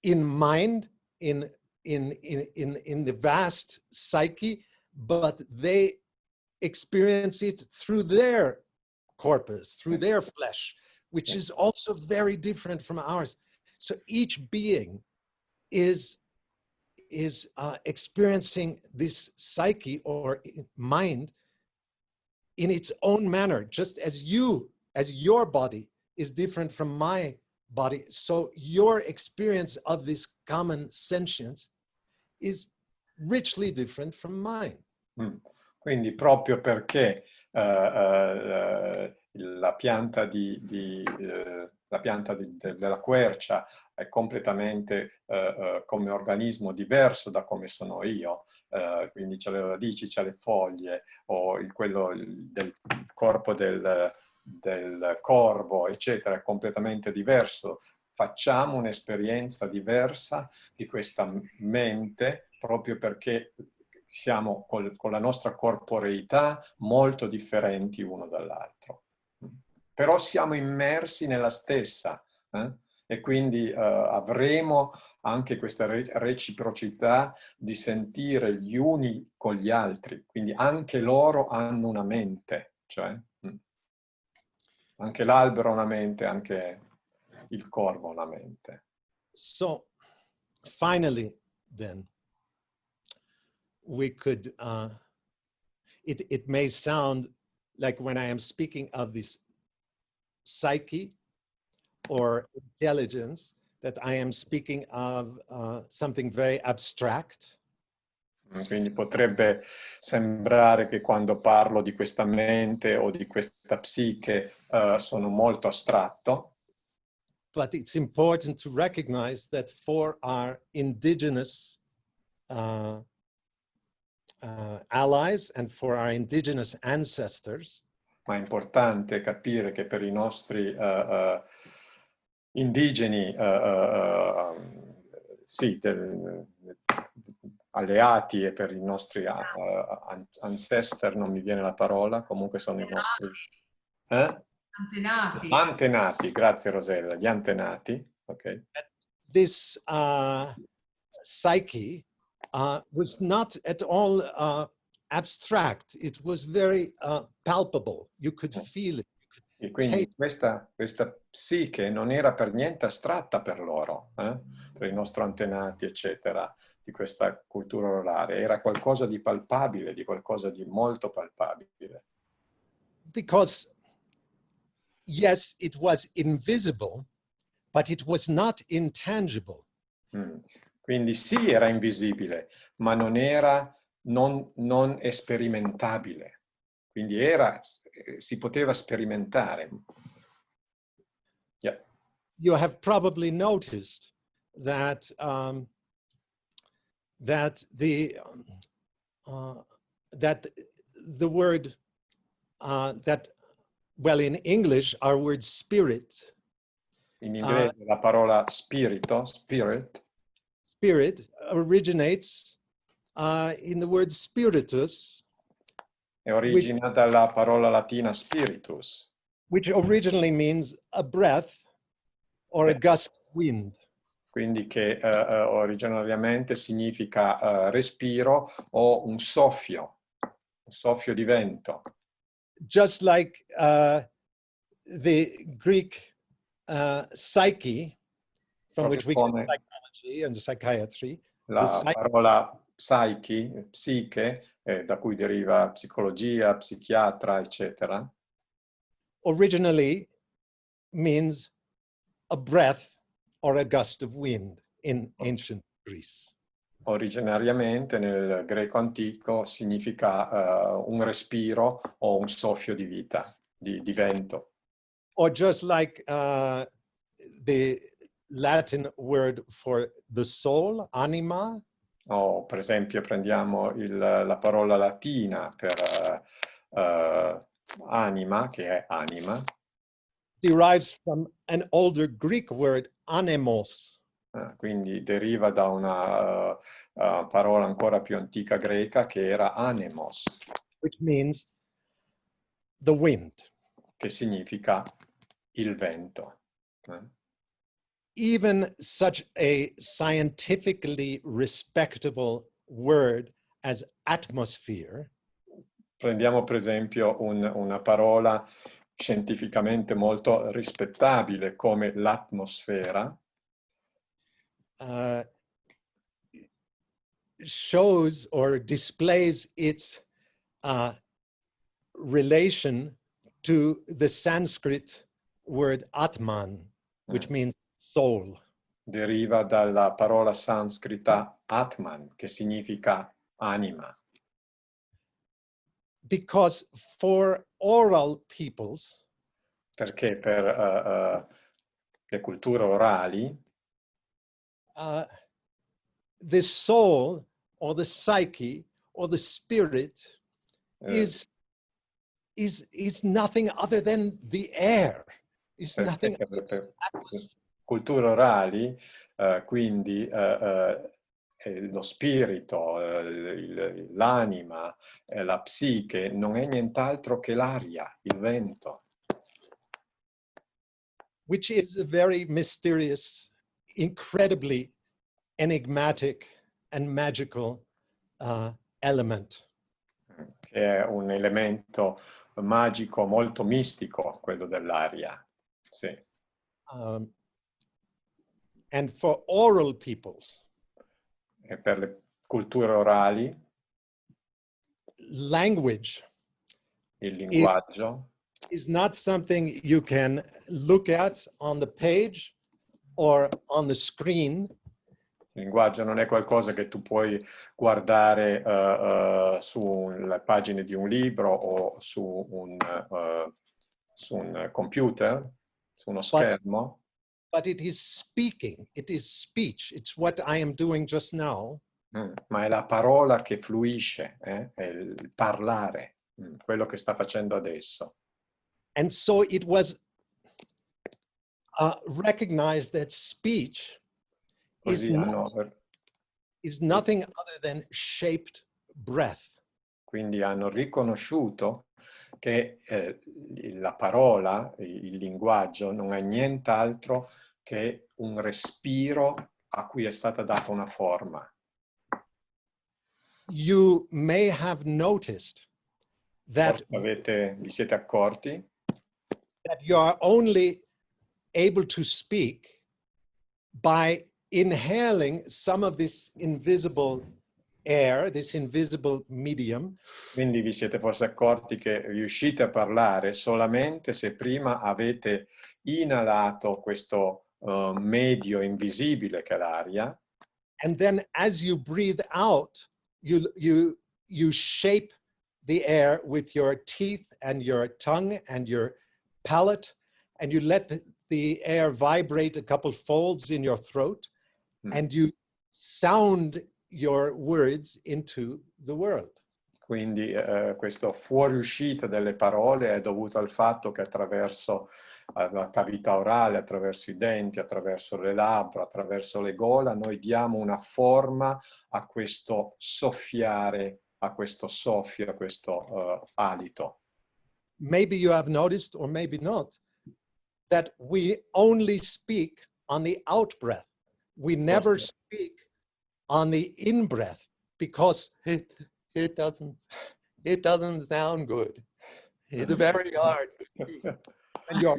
in mind, in the vast psyche, but they experience it through their corpus, through their flesh, which is also very different from ours. So each being is experiencing this psyche or mind in its own manner, just as your body is different from my body. So your experience of this common sentience is richly different from mine. Quindi proprio perché la pianta della quercia è completamente come organismo diverso da come sono io, quindi c'ha le radici, c'ha le foglie, o quello del corpo del corvo, eccetera, è completamente diverso. Facciamo un'esperienza diversa di questa mente proprio perché siamo con la nostra corporeità molto differenti uno dall'altro. Però siamo immersi nella stessa, e quindi avremo anche questa reciprocità di sentire gli uni con gli altri, quindi anche loro hanno una mente, cioè anche l'albero ha una mente, anche il corvo ha una mente. So finally then, we could, it may sound like when I am speaking of this psyche or intelligence, that I am speaking of something very abstract. Quindi potrebbe sembrare che quando parlo di questa mente o di questa psiche sono molto astratto. But it's important to recognize that for our indigenous allies and for our indigenous ancestors, ma è importante capire che per i nostri indigeni, sì, alleati, e per i nostri ancestor, non mi viene la parola, comunque sono i nostri... Antenati. Antenati, grazie Rosella, gli antenati. Okay. This psyche was not at all abstract. It was very palpable. You could feel it. E quindi questa psiche non era per niente astratta per loro, per i nostri antenati, eccetera, di questa cultura orale. Era qualcosa di palpabile, di qualcosa di molto palpabile. Because, yes, it was invisible, but it was not intangible. Quindi sì, era invisibile, ma non era non sperimentabile. Quindi si poteva sperimentare. Yeah. You have probably noticed that that the word that, well, in English, our word spirit. In inglese la parola spirito, spirit originates in the word spiritus. È origina dalla parola latina spiritus, which originally means a breath or a gust of wind. Quindi che originariamente significa respiro o un soffio di vento. Just like the Greek psyche, from which we get psychology and psychiatry. La parola psiche, da cui deriva psicologia, psichiatra, eccetera. Originally means a breath or a gust of wind in ancient Greece. Originariamente nel greco antico significa un respiro o un soffio di vita, di vento. Or just like the Latin word for the soul, anima. O per esempio prendiamo la parola latina per anima, che è anima. Derives from an older Greek word, anemos. Quindi deriva da una parola ancora più antica greca che era anemos. Which means the wind. Che significa il vento. Even such a scientifically respectable word as atmosphere. Prendiamo per esempio una parola scientificamente molto rispettabile come l'atmosfera. Shows or displays its relation to the Sanskrit word Atman, which means soul. Deriva dalla parola sanscrita Atman, che significa anima. Because for oral peoples, Perché per le culture orali the soul or the psyche or the spirit is nothing other than the air. Is nothing other than the atmosphere. Culture orali, quindi lo spirito, l'anima, la psiche non è nient'altro che l'aria, il vento. Which is a very mysterious, incredibly enigmatic and magical element. Che è un elemento magico molto mistico, quello dell'aria. Sì. And for oral peoples, E per le culture orali, language il linguaggio is not something you can look at on the page or on the screen. Il linguaggio non è qualcosa che tu puoi guardare sulle pagine di un libro o su un computer, su uno schermo. But it is speaking, it is speech. It's what I am doing just now. Ma è la parola che fluisce, è il parlare, quello che sta facendo adesso. And so it was recognized that speech is nothing other than shaped breath. Quindi hanno riconosciuto che la parola, il linguaggio, non è nient'altro che un respiro a cui è stata data una forma. You may have noticed that vi siete accorti that you are only able to speak by inhaling some of this invisible air, this invisible medium. Quindi vi siete forse accorti che riuscite a parlare solamente se prima avete inalato questo medio invisibile che è l'aria. And then as you breathe out, you shape the air with your teeth and your tongue and your palate, and you let the air vibrate a couple folds in your throat, and you sound your words into the world. Quindi questo fuoriuscita delle parole è dovuto al fatto che attraverso la cavità orale, attraverso i denti, attraverso le labbra, attraverso le gola, noi diamo una forma a questo soffiare, a questo soffio, a questo alito. Maybe you have noticed, or maybe not, that we only speak on the out breath. We never speak on the in breath because it doesn't sound good. It's very hard. And you're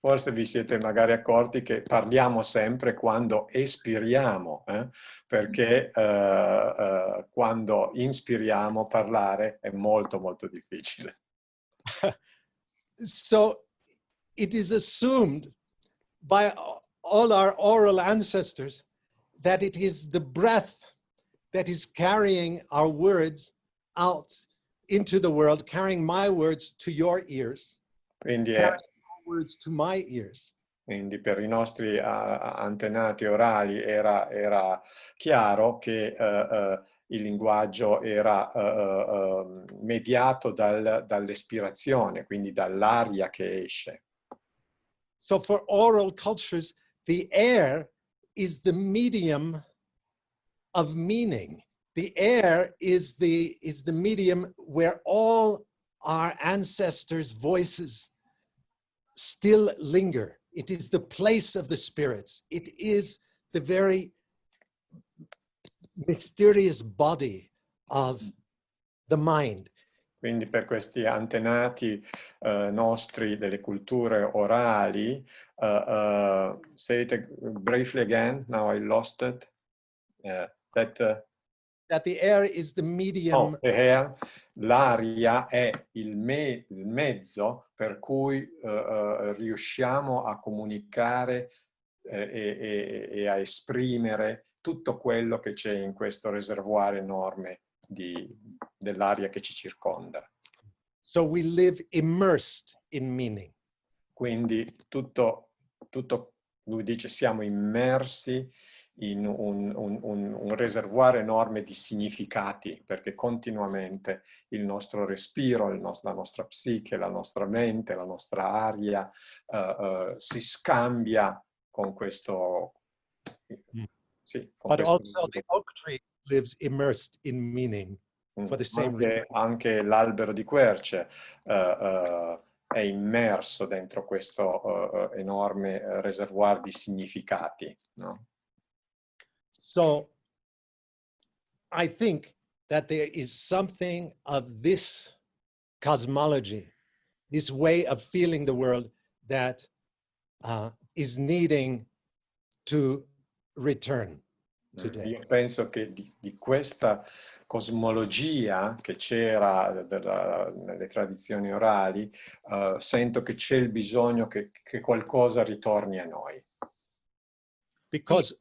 Forse vi siete magari accorti che parliamo sempre quando espiriamo, perché quando inspiriamo parlare è molto molto difficile. So it is assumed by all our oral ancestors that it is the breath that is carrying our words out into the world, carrying my words to your ears, Quindi carrying my words to my ears. Quindi per i nostri antenati orali era chiaro che il linguaggio era mediato dall'espirazione, quindi dall'aria che esce. So for oral cultures, the air is the medium of meaning. The air is the medium where all our ancestors' voices still linger. It is the place of the spirits. It is the very mysterious body of the mind. Quindi per questi antenati nostri delle culture orali, say it briefly again, now I lost it, that the air is the medium. Oh, the air, l'aria è il mezzo per cui riusciamo a comunicare e a esprimere tutto quello che c'è in questo reservoir enorme dell'aria che ci circonda. So we live immersed in meaning. Quindi tutto, lui dice, siamo immersi in un reservoir enorme di significati, perché continuamente il nostro respiro, la nostra psiche, la nostra mente, la nostra aria si scambia con questo. Sì, con But questo. also the oak tree lives immersed in meaning for the same reason. Anche l'albero di querce è immerso dentro questo enorme reservoir di significati, no? So I think that there is something of this cosmology, this way of feeling the world that is needing to return today. Io penso che di questa cosmologia che c'era nelle tradizioni orali, sento che c'è il bisogno che qualcosa ritorni a noi. Because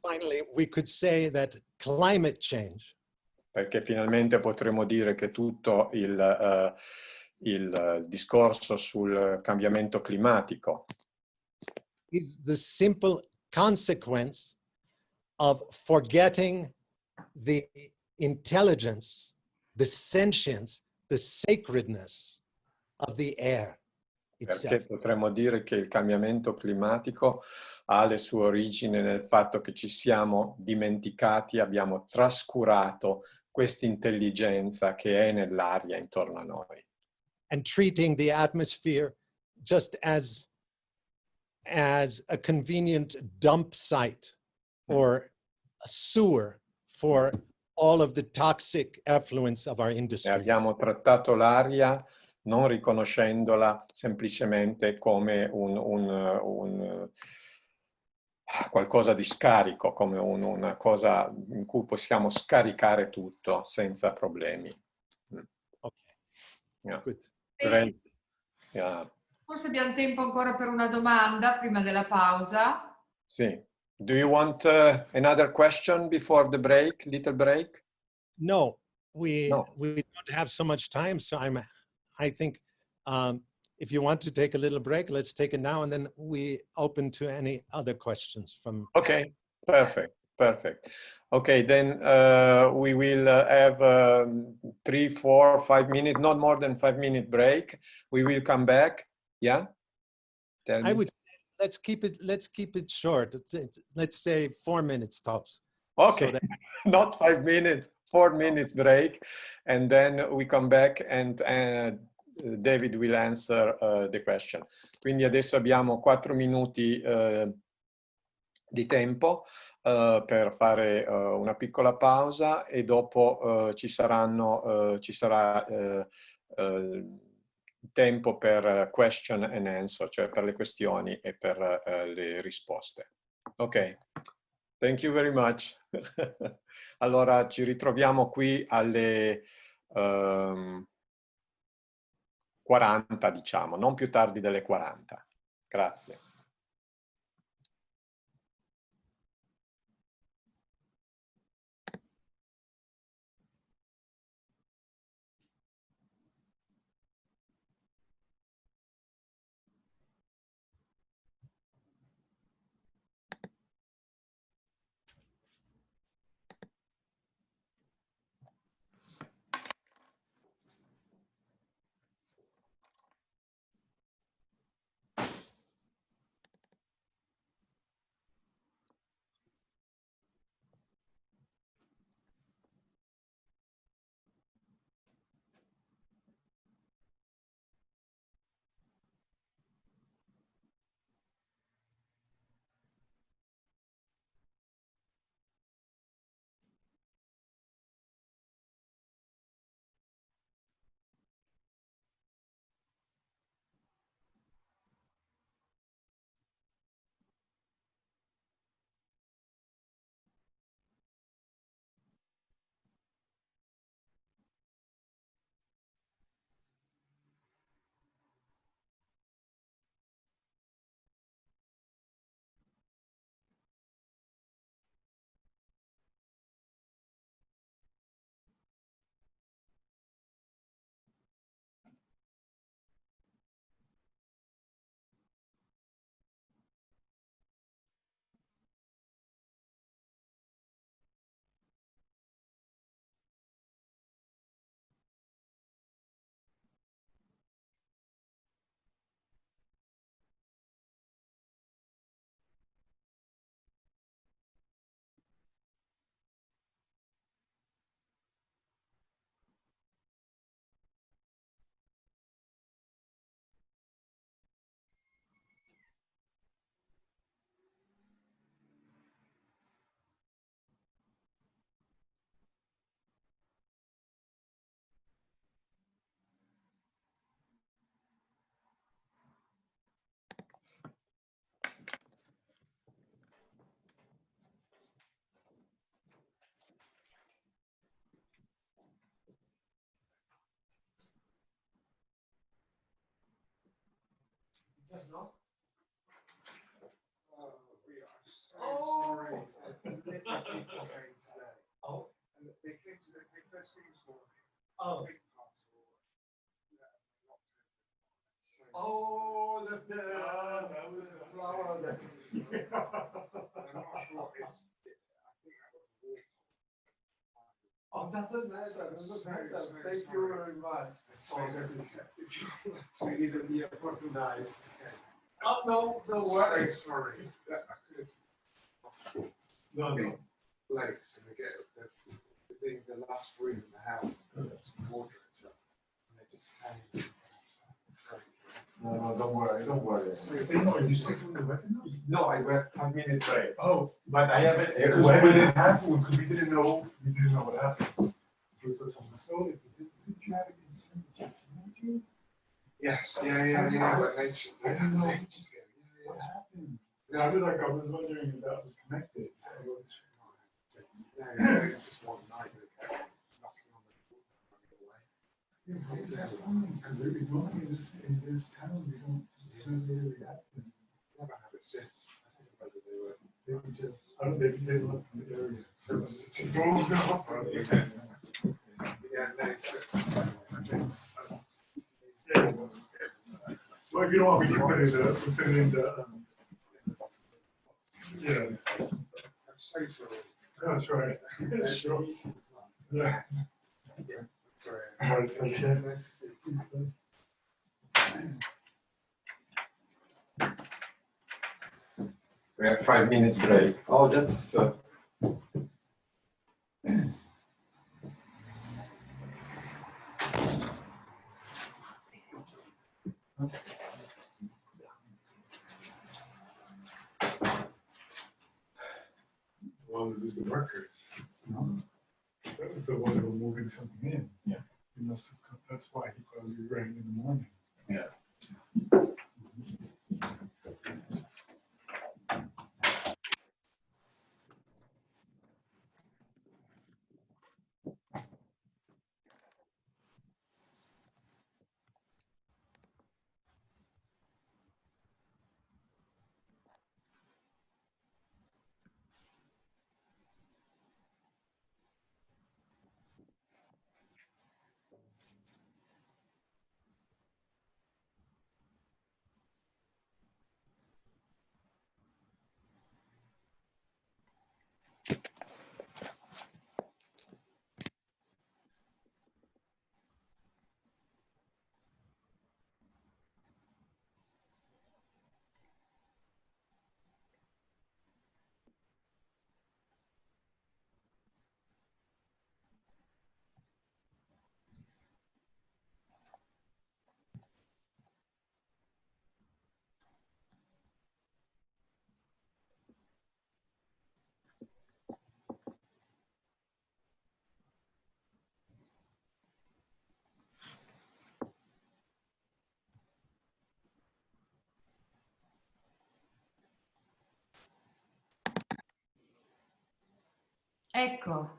finally we could say that climate change Perché finalmente potremo dire che tutto il discorso sul cambiamento climatico is the simple consequence of forgetting the intelligence, the sentience, the sacredness of the air itself. perché potremmo dire che il cambiamento climatico ha le sue origini nel fatto che ci siamo dimenticati, abbiamo trascurato questa intelligenza che è nell'aria intorno a noi. And treating the atmosphere just as a convenient dump site or a sewer for all of the toxic effluence of our E industries. abbiamo trattato l'aria non riconoscendola semplicemente come qualcosa di scarico, come una cosa in cui possiamo scaricare tutto senza problemi. Okay, Yeah. good. Great. Yeah. Forse abbiamo tempo ancora per una domanda prima della pausa. Sì. Do you want another question before the break, little break? No, we No. don't have so much time, so I think if you want to take a little break, let's take it now, and then we open to any other questions from. Okay, perfect, perfect. Okay, then we will have 3, 4, 5 minutes, not more than 5-minute break. We will come back. Yeah. Tell me. I would let's keep it short. Let's say 4 minutes tops. Okay, So that, not 5 minutes, 4 minutes break, and then we come back and David will answer the question. Quindi adesso abbiamo 4 minuti di tempo per fare una piccola pausa e dopo ci sarà tempo per question and answer, cioè per le questioni e per le risposte. Ok, thank you very much. Allora ci ritroviamo qui alle 40, diciamo, non più tardi delle 40. Grazie. We are so sorry. Oh. And they came to the first thing this morning. Oh. Big parcel. Oh, the flower. I'm not sure it's. I think that was water. Oh, doesn't matter. Thank you very much. So we need the for tonight. Oh, no, don't worry. Sorry. No. Lakes and they get the last room in the house. That's water and stuff. And they just hang. No, don't worry, don't worry. So you stick with the weapon? No, I went 5 minutes late. Oh, but I haven't. Because when it happened, because we didn't know what happened. We put some snow. Did you have it in 17? Yes, yeah. But I didn't know. What happened? Yeah, I was wondering if that was connected. No, it's just one night that kept knocking on the door away. Yeah, how is that wrong? Because normally in this town, we don't. It's never really happened. Never have it since. I don't know whether they were just. I don't think they left the area. It was blown off. Yeah, no, it's. So if you don't want me to put it in the. Yeah. I'm so sorry. That's right. That's true. Yeah. Sorry. It's okay. We have 5 minutes break. Oh, that's. Well, it was the workers. No? That was the one who were moving something in. Yeah. He must have come, that's why he probably rang in the morning. Yeah. Ecco.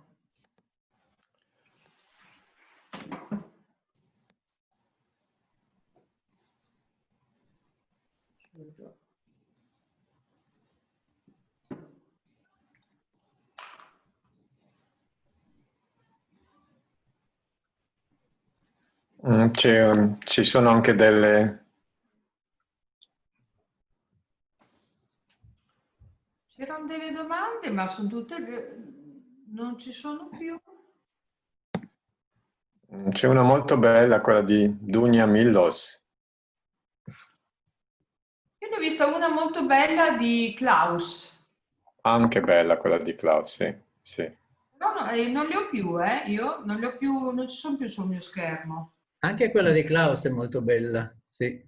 Ci sono anche delle... C'erano delle domande, ma sono tutte... non ci sono più. C'è una molto bella, quella di Dunia Millos. Io ne ho vista una molto bella di Klaus. Anche bella quella di Klaus, sì, sì. No, non li ho più, io non li ho più, non ci sono più sul mio schermo. Anche quella di Klaus è molto bella, sì.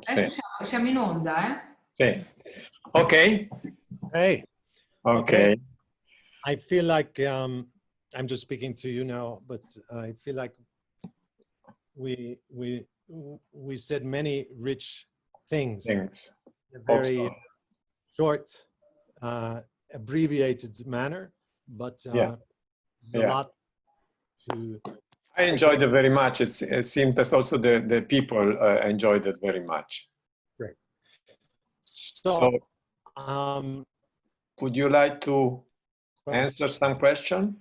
Adesso siamo in onda, Sì. Ok. Hey. Okay. I feel like I'm just speaking to you now, but I feel like we said many rich things. In a very short, abbreviated manner, but there's a lot I enjoyed it very much. It seemed that also the people enjoyed it very much. Great. So, would you like to answer some question?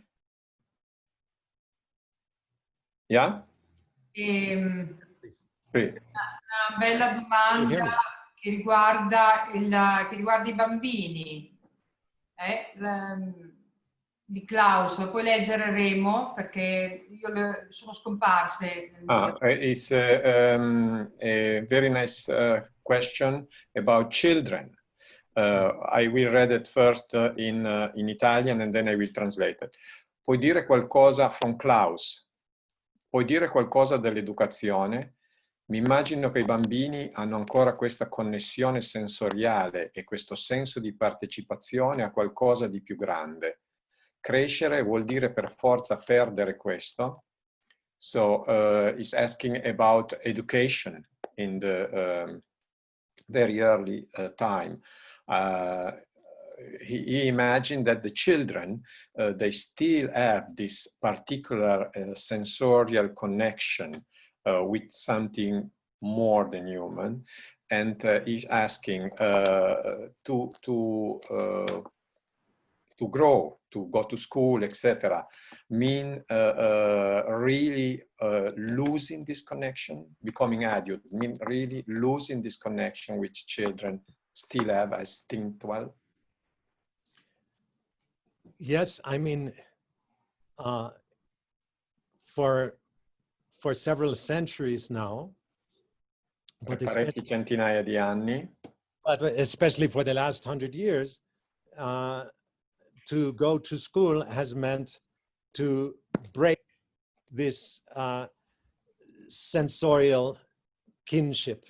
Yeah? Una Please. bella domanda che riguarda, i bambini. Di Klaus, la puoi leggere Remo perché io sono scomparse. It's a very nice question about children. I will read it first in Italian and then I will translate it. Puoi dire qualcosa from Klaus? Puoi dire qualcosa dell'educazione? Mi immagino che i bambini hanno ancora questa connessione sensoriale e questo senso di partecipazione a qualcosa di più grande. Crescere vuol dire per forza perdere questo. So he's asking about education in the very early time. He imagined that the children, they still have this particular sensorial connection with something more than human, and he's asking to grow, to go to school, etc., mean really losing this connection, becoming adult, mean really losing this connection which children still have as instinctual? Yes, I mean, for several centuries now, Per parecchi centinaia di anni, but especially for the last 100 years, to go to school has meant to break this sensorial kinship.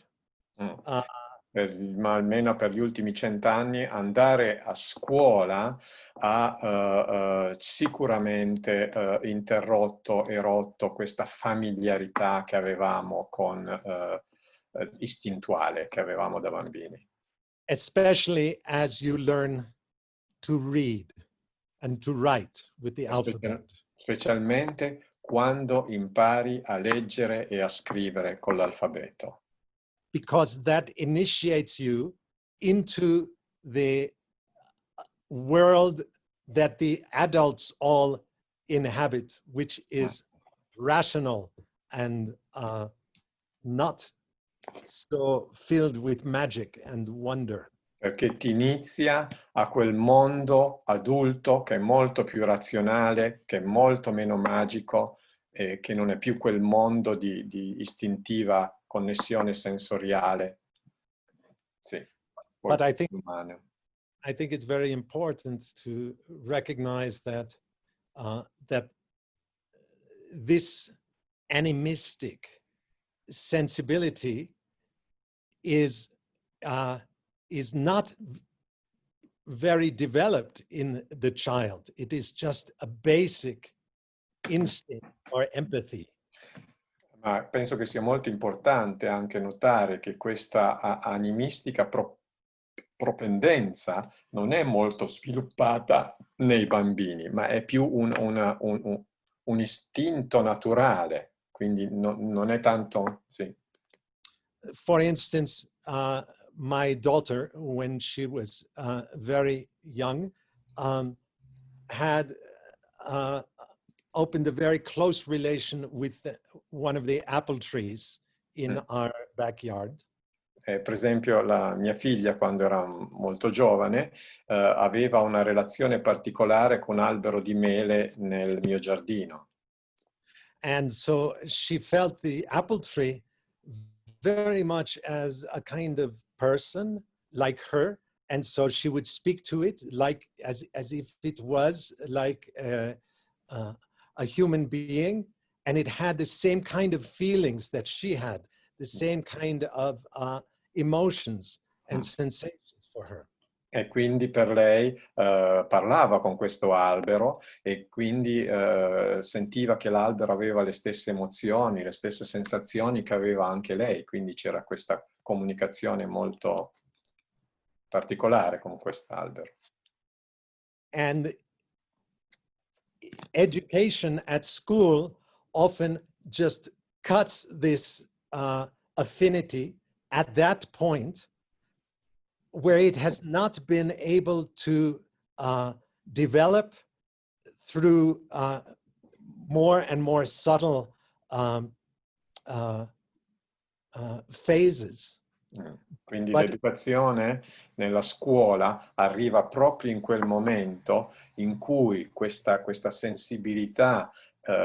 Ma almeno per gli ultimi 100 anni andare a scuola ha sicuramente interrotto e rotto questa familiarità che avevamo istintuale che avevamo da bambini. Especially as you learn to read and to write with the alphabet. Specialmente quando impari a leggere e a scrivere con l'alfabeto. Because that initiates you into the world that the adults all inhabit, which is rational and not so filled with magic and wonder. Perché ti inizia a quel mondo adulto che è molto più razionale, che è molto meno magico, e che non è più quel mondo di istintiva connessione sensoriale. Sì, But I think it's very important to recognize that that this animistic sensibility is not very developed in the child. It is just a basic instinct or empathy. Ma penso che sia molto importante anche notare che questa animistica propendenza non è molto sviluppata nei bambini, ma è più un istinto naturale, quindi non è tanto... Sì. For instance, my daughter, when she was very young, had opened a very close relation with one of the apple trees in our backyard. Per esempio, la mia figlia, quando era molto giovane, aveva una relazione particolare con un albero di mele nel mio giardino. And so she felt the apple tree very much as a kind of person like her, and so she would speak to it like as if it was like a human being, and it had the same kind of feelings that she had, the same kind of emotions and sensations for her. E quindi per lei parlava con questo albero e quindi sentiva che l'albero aveva le stesse emozioni, le stesse sensazioni che aveva anche lei, quindi c'era questa comunicazione molto particolare con quest'albero. And education at school often just cuts this affinity at that point where it has not been able to develop through more and more subtle phases. Quindi But- l'educazione nella scuola arriva proprio in quel momento in cui questa sensibilità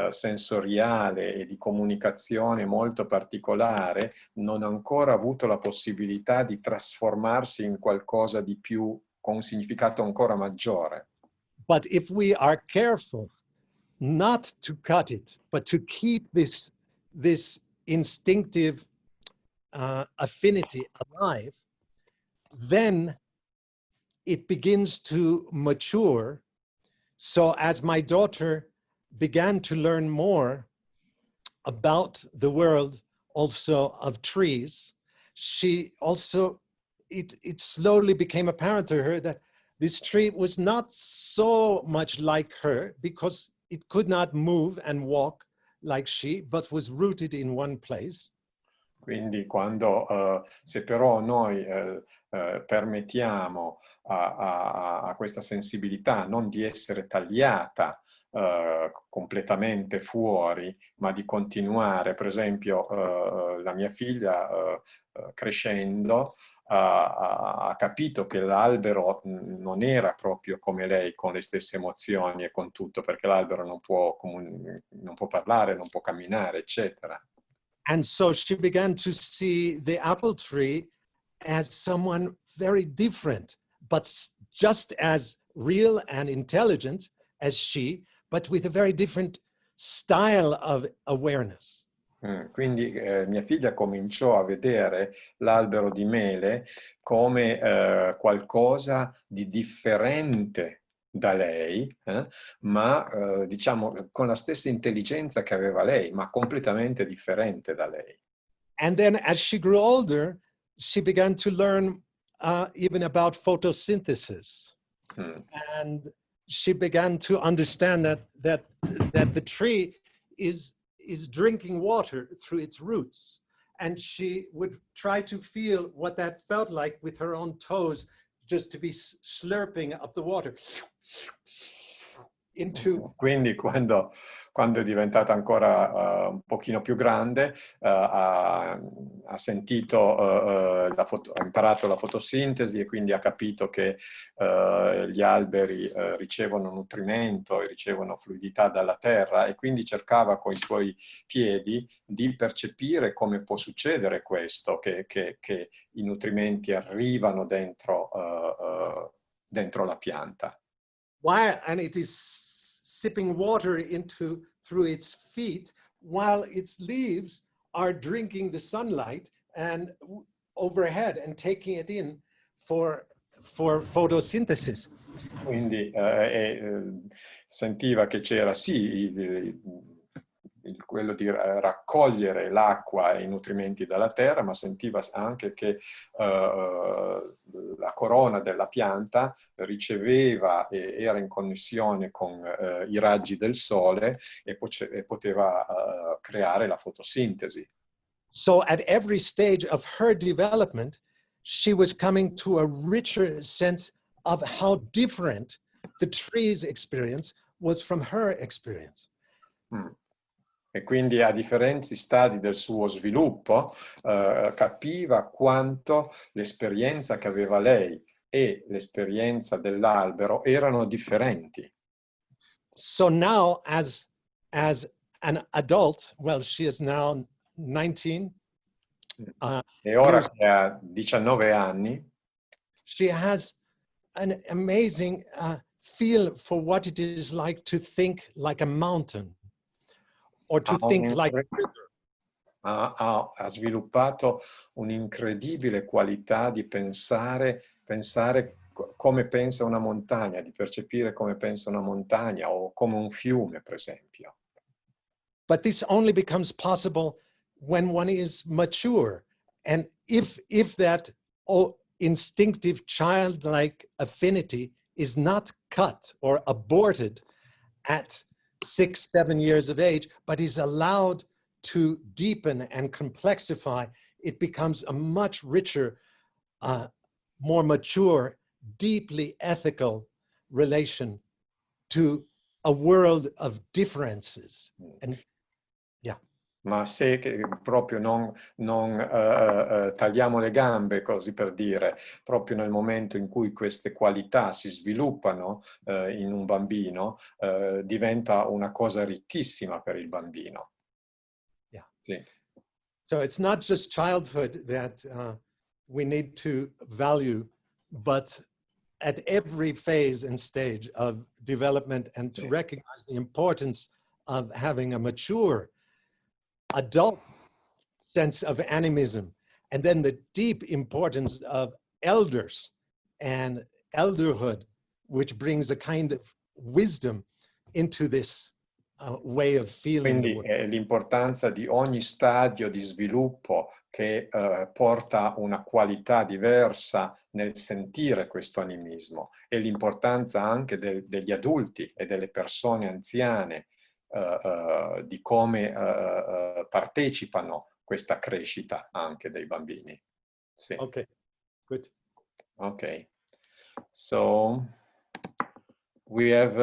sensoriale e di comunicazione molto particolare non ha ancora avuto la possibilità di trasformarsi in qualcosa di più, con un significato ancora maggiore. But if we are careful not to cut it, but to keep this instinctive affinity alive, then it begins to mature. So as my daughter began to learn more about the world also of trees, she also, it slowly became apparent to her that this tree was not so much like her because it could not move and walk like she, but was rooted in one place. Quindi quando, se però noi permettiamo a questa sensibilità non di essere tagliata completamente fuori, ma di continuare, per esempio la mia figlia crescendo ha capito che l'albero non era proprio come lei, con le stesse emozioni e con tutto, perché l'albero non può parlare, non può camminare, eccetera. And so she began to see the apple tree as someone very different, but just as real and intelligent as she, but with a very different style of awareness. Quindi mia figlia cominciò a vedere l'albero di mele come qualcosa di differente da lei, ma diciamo con la stessa intelligenza che aveva lei, ma completamente differente da lei. And then as she grew older, she began to learn even about photosynthesis. And she began to understand that the tree is drinking water through its roots. And she would try to feel what that felt like with her own toes, just to be slurping up the water into. Quindi quando è diventata ancora un pochino più grande, ha sentito, ha imparato la fotosintesi e quindi ha capito che gli alberi ricevono nutrimento e ricevono fluidità dalla terra, e quindi cercava con i suoi piedi di percepire come può succedere questo, che i nutrimenti arrivano dentro la pianta. And it is sipping water through its feet, while its leaves are drinking the sunlight and overhead and taking it in for photosynthesis. Quindi sentiva che c'era sì quello di raccogliere l'acqua e i nutrimenti dalla terra, ma sentiva anche che la corona della pianta riceveva e era in connessione con i raggi del sole e poteva creare la fotosintesi. So at every stage of her development, she was coming to a richer sense of how different the tree's experience was from her experience. E quindi a differenti stadi del suo sviluppo capiva quanto l'esperienza che aveva lei e l'esperienza dell'albero erano differenti. So now as an adult, well, she is now 19. E ora che ha 19 anni, she has an amazing feel for what it is like to think like a mountain or to think like a river. Ha sviluppato un'incredibile qualità di pensare come pensa una montagna, di percepire come pensa una montagna o come un fiume, per esempio. But this only becomes possible when one is mature. And if that instinctive childlike affinity is not cut or aborted at 6, 7 years of age, but is allowed to deepen and complexify, it becomes a much richer, more mature, deeply ethical relation to a world of differences. And Ma se proprio non tagliamo le gambe, così per dire, proprio nel momento in cui queste qualità si sviluppano in un bambino, diventa una cosa ricchissima per il bambino. yeah. Sì. So it's not just childhood that we need to value, but at every phase and stage of development, and to recognize the importance of having a mature adult sense of animism, and then the deep importance of elders and elderhood, which brings a kind of wisdom into this way of feeling the Quindi world. l'importanza di ogni stadio di sviluppo che porta una qualità diversa nel sentire questo animismo, e l'importanza anche degli adulti e delle persone anziane di come partecipano a questa crescita anche dei bambini. Sì. Okay, good. Okay. So we have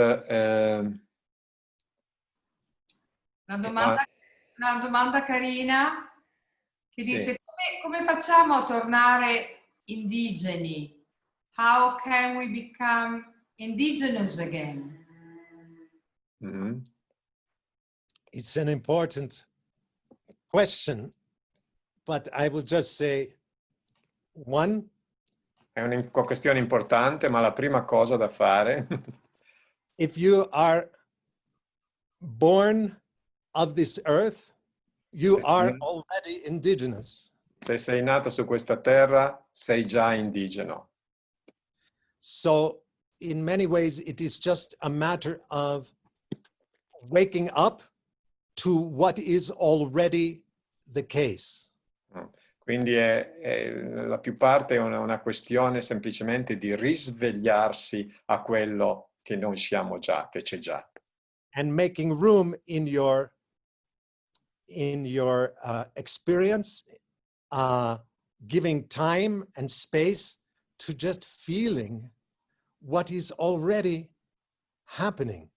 una domanda carina che Sì. dice come facciamo a tornare indigeni? How can we become indigenous again? Mm-hmm. It's an important question, but I will just say, one, È una questione importante, ma la prima cosa da fare, if you are born of this earth, you are already indigenous. se sei nato su questa terra, sei già indigeno. So in many ways, it is just a matter of waking up to what is already the case. Quindi la più parte è una questione semplicemente di risvegliarsi a quello che noi siamo già, che c'è già. And making room in your experience, giving time and space to just feeling what is already happening.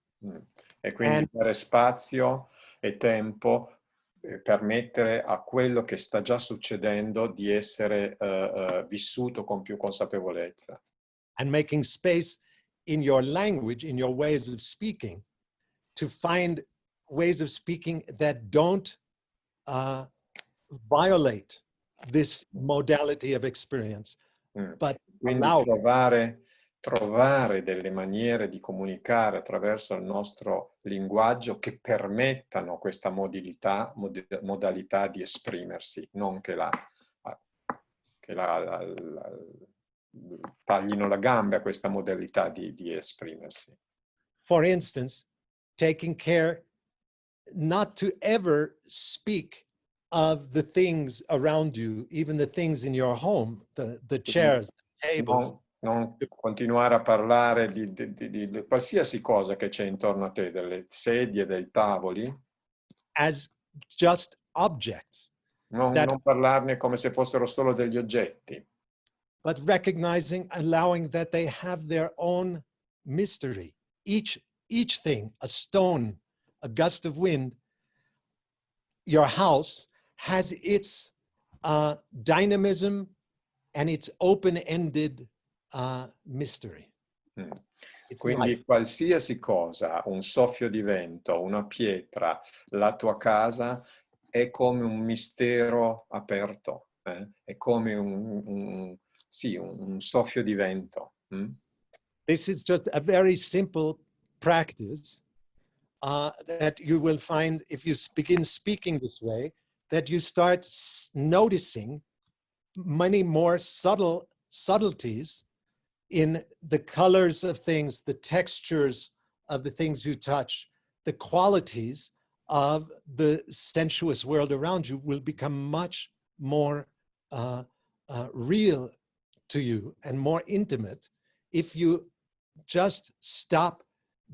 E quindi dare spazio e tempo permettere a quello che sta già succedendo di essere vissuto con più consapevolezza. And making space in your language, in your ways of speaking, to find ways of speaking that don't violate this modality of experience, but quindi allow. Trovare delle maniere di comunicare attraverso il nostro linguaggio che permettano questa modalità di esprimersi, non che taglino la gamba a questa modalità di esprimersi. For instance, taking care not to ever speak of the things around you, even the things in your home, the chairs, the tables. Non continuare a parlare di qualsiasi cosa che c'è intorno a te, delle sedie, dei tavoli. As just objects. Non parlarne come se fossero solo degli oggetti. But recognizing, allowing that they have their own mystery. Each thing, a stone, a gust of wind, your house has its dynamism and its open-ended mystery. Quindi life. qualsiasi cosa, un soffio di vento, una pietra, la tua casa è come un mistero aperto, è come un soffio di vento. This is just a very simple practice that you will find if you begin speaking this way, that you start noticing many more subtleties in the colors of things, the textures of the things you touch, the qualities of the sensuous world around you will become much more real to you and more intimate if you just stop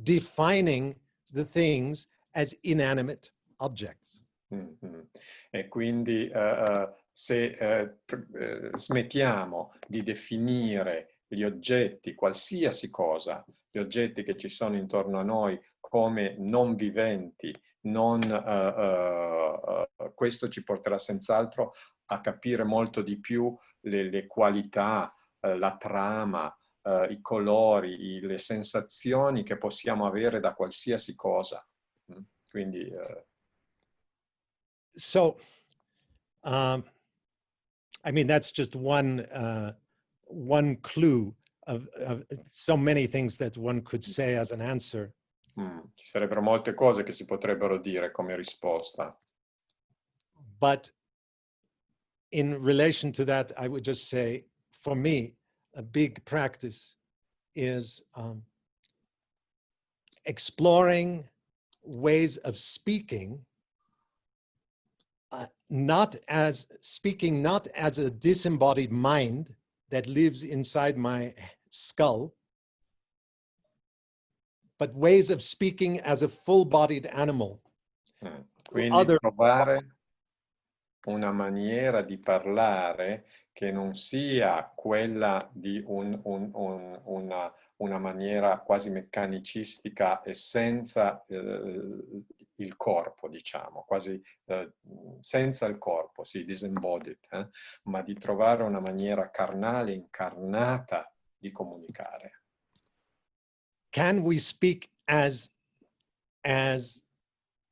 defining the things as inanimate objects. E quindi se smettiamo di definire gli oggetti, qualsiasi cosa, gli oggetti che ci sono intorno a noi come non viventi, questo ci porterà senz'altro a capire molto di più le qualità, la trama, i colori, le sensazioni che possiamo avere da qualsiasi cosa. Quindi so I mean, that's just one clue of so many things that one could say as an answer. Ci sarebbero molte cose che si potrebbero dire come risposta. But in relation to that, I would just say, for me, a big practice is exploring ways of speaking, not as a disembodied mind that lives inside my skull, but ways of speaking as a full-bodied animal. Quindi trovare una maniera di parlare che non sia quella di una maniera quasi meccanicistica e senza il corpo, diciamo, quasi senza il corpo, sì, disembodied, ma di trovare una maniera carnale, incarnata di comunicare. Can we speak as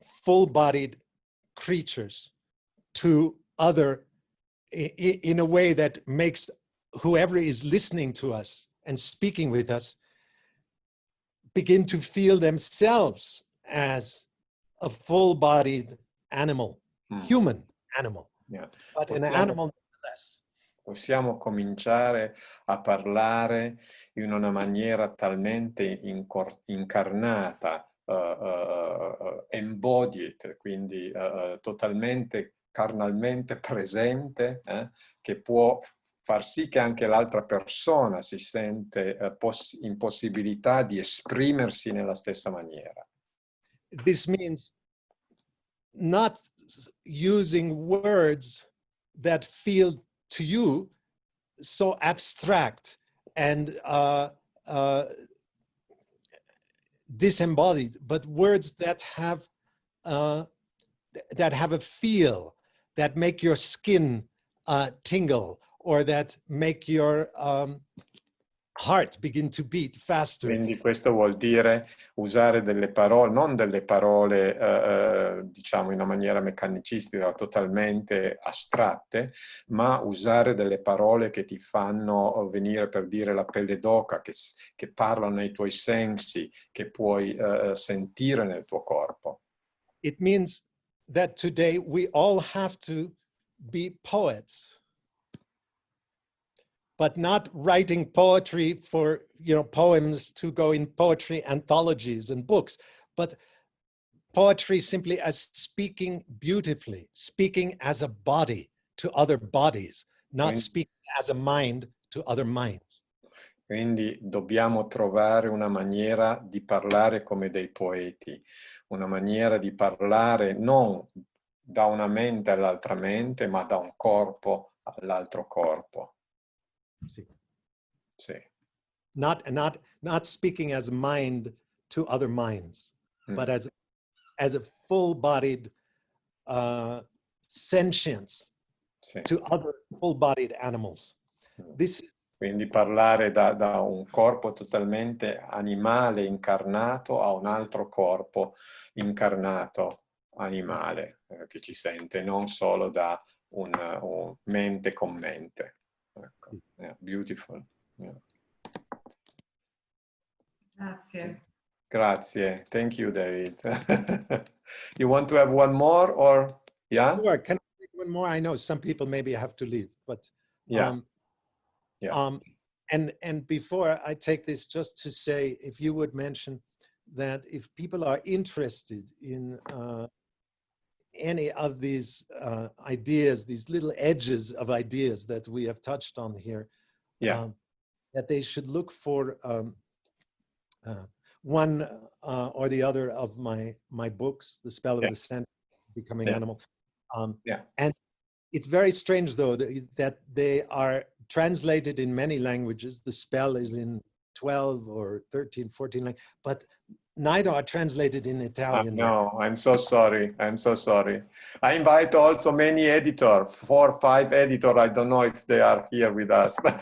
full-bodied creatures to other in a way that makes whoever is listening to us and speaking with us begin to feel themselves as a full-bodied animal, human animal, but an animal nonetheless. Possiamo cominciare a parlare in una maniera talmente incarnata, embodied, quindi totalmente carnalmente presente, che può far sì che anche l'altra persona si sente in possibilità di esprimersi nella stessa maniera. This means not using words that feel to you so abstract and disembodied, but words that have a feel, that make your skin tingle, or that make your heart begin to beat faster. Quindi questo vuol dire usare delle parole, non delle parole diciamo in una maniera meccanicistica totalmente astratte, ma usare delle parole che ti fanno venire, per dire, la pelle d'oca, che parlano ai tuoi sensi, che puoi sentire nel tuo corpo. It means that today we all have to be poets, but not writing poetry for, poems to go in poetry anthologies and books, but poetry simply as speaking beautifully, speaking as a body to other bodies, not speaking as a mind to other minds. Quindi dobbiamo trovare una maniera di parlare come dei poeti, una maniera di parlare non da una mente all'altra mente, ma da un corpo all'altro corpo. Sì. Sì. Not speaking as mind to other minds, but as a full-bodied sentience to other full-bodied animals. Quindi parlare da un corpo totalmente animale incarnato a un altro corpo incarnato animale che ci sente, non solo da un mente con mente. Ecco. Yeah, beautiful. Yeah. Grazie. Grazie. Thank you, David. You want to have one more, or yeah? Sure. Can I take one more? I know some people maybe have to leave, but and before I take this, just to say, if you would mention that if people are interested in any of these ideas, these little edges of ideas that we have touched on here, that they should look for one or the other of my books, The Spell of Yeah. the Sense, Becoming Yeah. Animal. Yeah. And it's very strange, though, that they are translated in many languages. The spell is in 12 or 13, 14 languages, but neither are translated in Italian yet. No, I'm so sorry. I'm so sorry. I invite also many editor, 4 or 5 editor. I don't know if they are here with us. But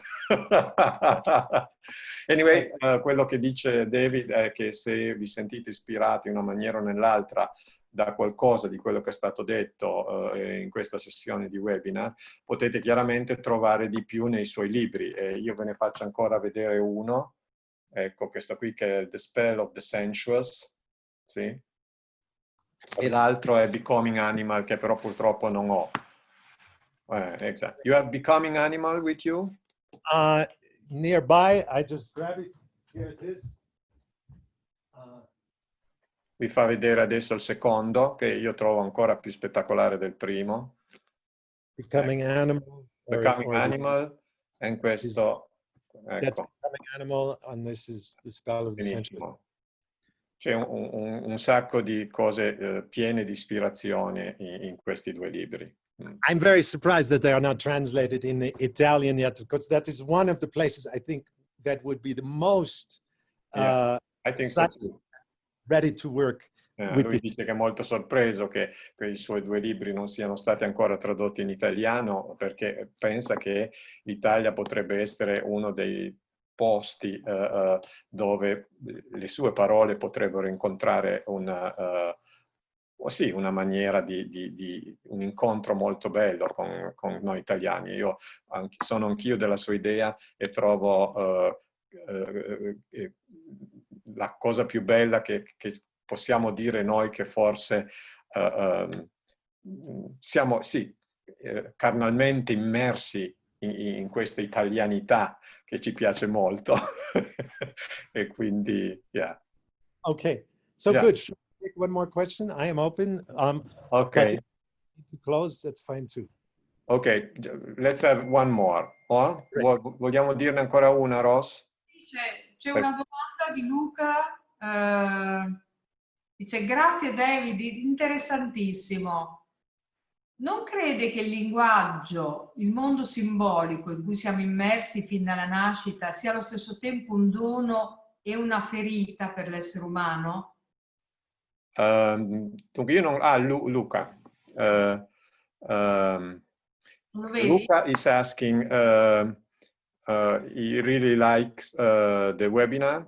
anyway, quello che dice David è che se vi sentite ispirati in una maniera o nell'altra da qualcosa di quello che è stato detto in questa sessione di webinar, potete chiaramente trovare di più nei suoi libri. Io ve ne faccio ancora vedere uno. Ecco, questo qui che è The Spell of the Sensuous. Sì. E l'altro è Becoming Animal, che però purtroppo non ho. Exactly. You have Becoming Animal with you? Nearby, I just grab it. Here it is. Vi fa vedere adesso il secondo, che io trovo ancora più spettacolare del primo. Becoming Animal. Becoming Animal, e questo, That's ecco. Becoming Animal, and this is The Spell of the Sense. Benissimo. C'è un sacco di cose piene di ispirazione in questi due libri. I'm very surprised that they are not translated in Italian yet, because that is one of the places I think that would be the most I think so too. ready to work with Lui this. dice che è molto sorpreso che i suoi due libri non siano stati ancora tradotti in italiano, perché pensa che l'Italia potrebbe essere uno dei posti dove le sue parole potrebbero incontrare una maniera di un incontro molto bello con noi italiani. Io sono anch'io della sua idea e trovo la cosa più bella che possiamo dire noi, che forse siamo carnalmente immersi in questa italianità che ci piace molto. E quindi, yeah. Okay, so Yeah. good. Should we take one more question? I am open. Okay. But to close, that's fine too. Ok, let's have one more. Or? Vogliamo dirne ancora una, Ross? C'è una domanda di Luca. Dice: grazie David, interessantissimo. Non crede che il linguaggio, il mondo simbolico in cui siamo immersi fin dalla nascita, sia allo stesso tempo un dono e una ferita per l'essere umano? Dunque io non... Luca. Lo vedi? Luca is asking, he really likes the webinar,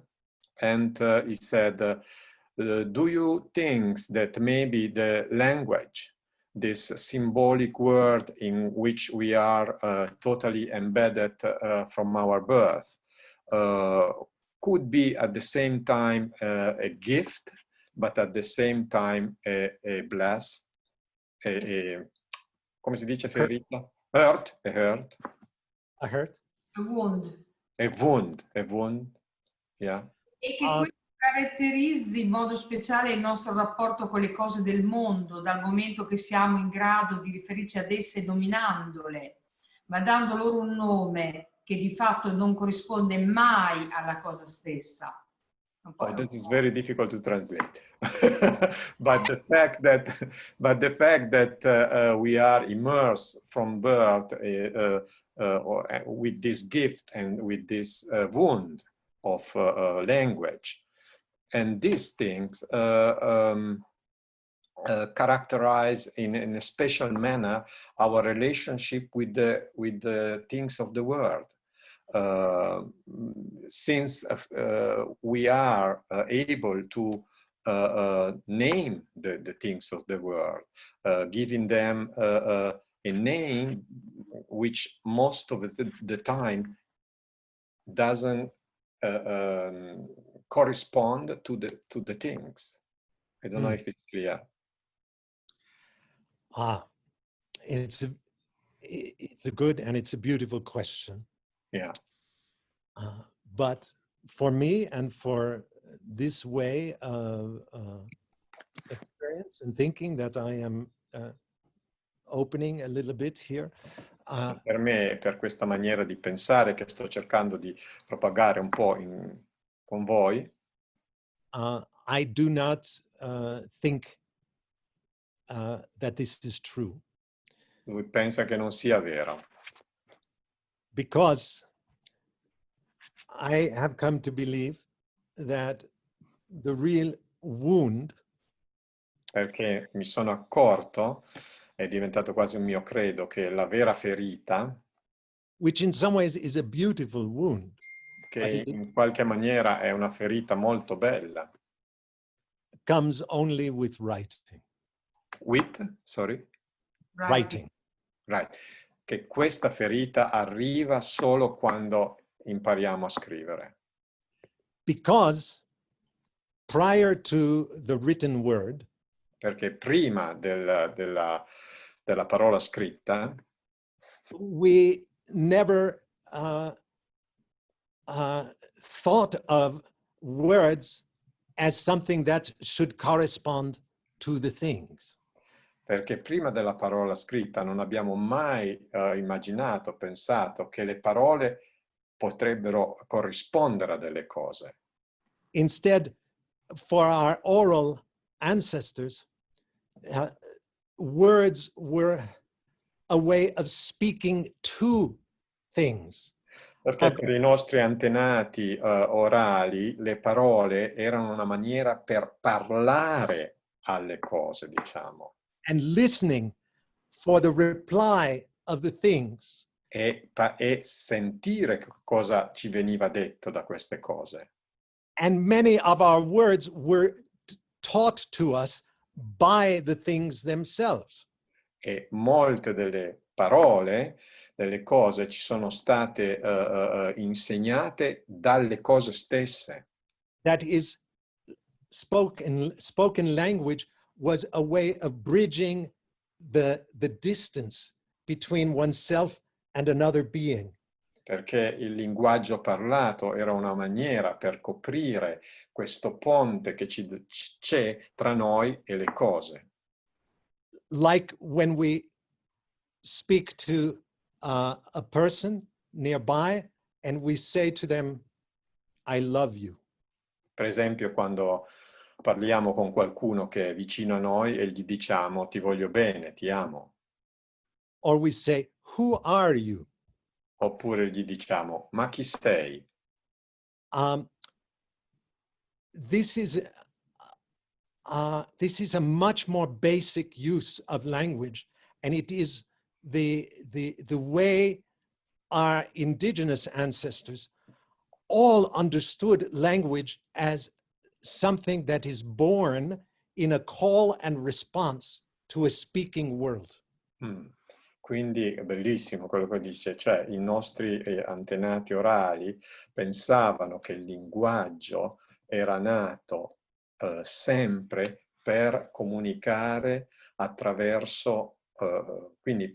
and he said, do you think that maybe the language, this symbolic word in which we are totally embedded from our birth, could be at the same time a gift, but at the same time a blessed, come si dice ferita? Hurt, a hurt. A hurt? A wound. A wound, yeah. E che questo caratterizzi in modo speciale il nostro rapporto con le cose del mondo, dal momento che siamo in grado di riferirci ad esse dominandole, ma dando loro un nome che di fatto non corrisponde mai alla cosa stessa. Oh, that is very difficult to translate. But the fact that we are immersed from birth with this gift and with this wound of language, and these things characterize in a special manner our relationship with the things of the world. Since we are able to name the things of the world, giving them a name which most of the time doesn't correspond to the things. I don't know if it's clear. It's a good and it's a beautiful question. Yeah. But for me and for this way of experience and thinking that I am opening a little bit here. Per me, per questa maniera di pensare che sto cercando di propagare un po' con voi. I do not think that this is true. Lui pensa che non sia vero. Because I have come to believe that the real wound Perché mi sono accorto, è diventato quasi un mio credo, che la vera ferita, which in some ways is a beautiful wound, che in qualche maniera è una ferita molto bella. comes only with writing. With? Sorry? Writing. Right. Che questa ferita arriva solo quando impariamo a scrivere. Because prior to the written word, Perché prima della parola scritta, we never thought of words as something that should correspond to the things. perché prima della parola scritta non abbiamo mai immaginato, pensato che le parole potrebbero corrispondere a delle cose. Instead, for our oral ancestors, words were a way of speaking to things. Perché per i nostri antenati orali le parole erano una maniera per parlare alle cose, diciamo. And listening for the reply of the things. E sentire cosa ci veniva detto da queste cose. And many of our words were taught to us by the things themselves. E molte delle parole, delle cose ci sono state insegnate dalle cose stesse. That is, spoken language was a way of bridging the distance between oneself and another being. Perché il linguaggio parlato era una maniera per coprire questo ponte che c'è tra noi e le cose. Like when we speak to a person nearby and we say to them, I love you. Per esempio, quando parliamo con qualcuno che è vicino a noi e gli diciamo ti voglio bene, ti amo. Or we say, who are you? Oppure gli diciamo ma chi sei? This is a much more basic use of language, and it is the way our indigenous ancestors all understood language as something that is born in a call and response to a speaking world. Quindi è bellissimo quello che dice, cioè i nostri antenati orali pensavano che il linguaggio era nato sempre per comunicare attraverso, quindi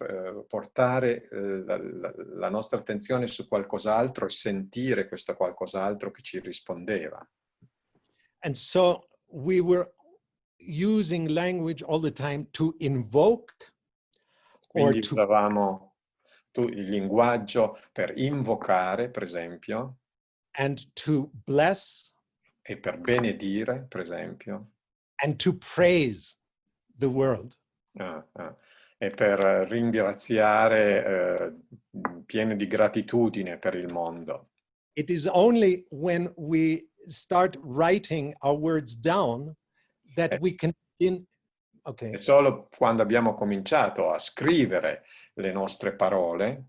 portare la nostra attenzione su qualcos'altro e sentire questo qualcos'altro che ci rispondeva. And so we were using language all the time to invoke Quindi usavamo il linguaggio per invocare, per esempio, and to bless, e per benedire, per esempio, and to praise the world. e per ringraziare pieno di gratitudine per il mondo. It is only when we start writing our words down that we can begin. Okay. È solo quando abbiamo cominciato a scrivere le nostre parole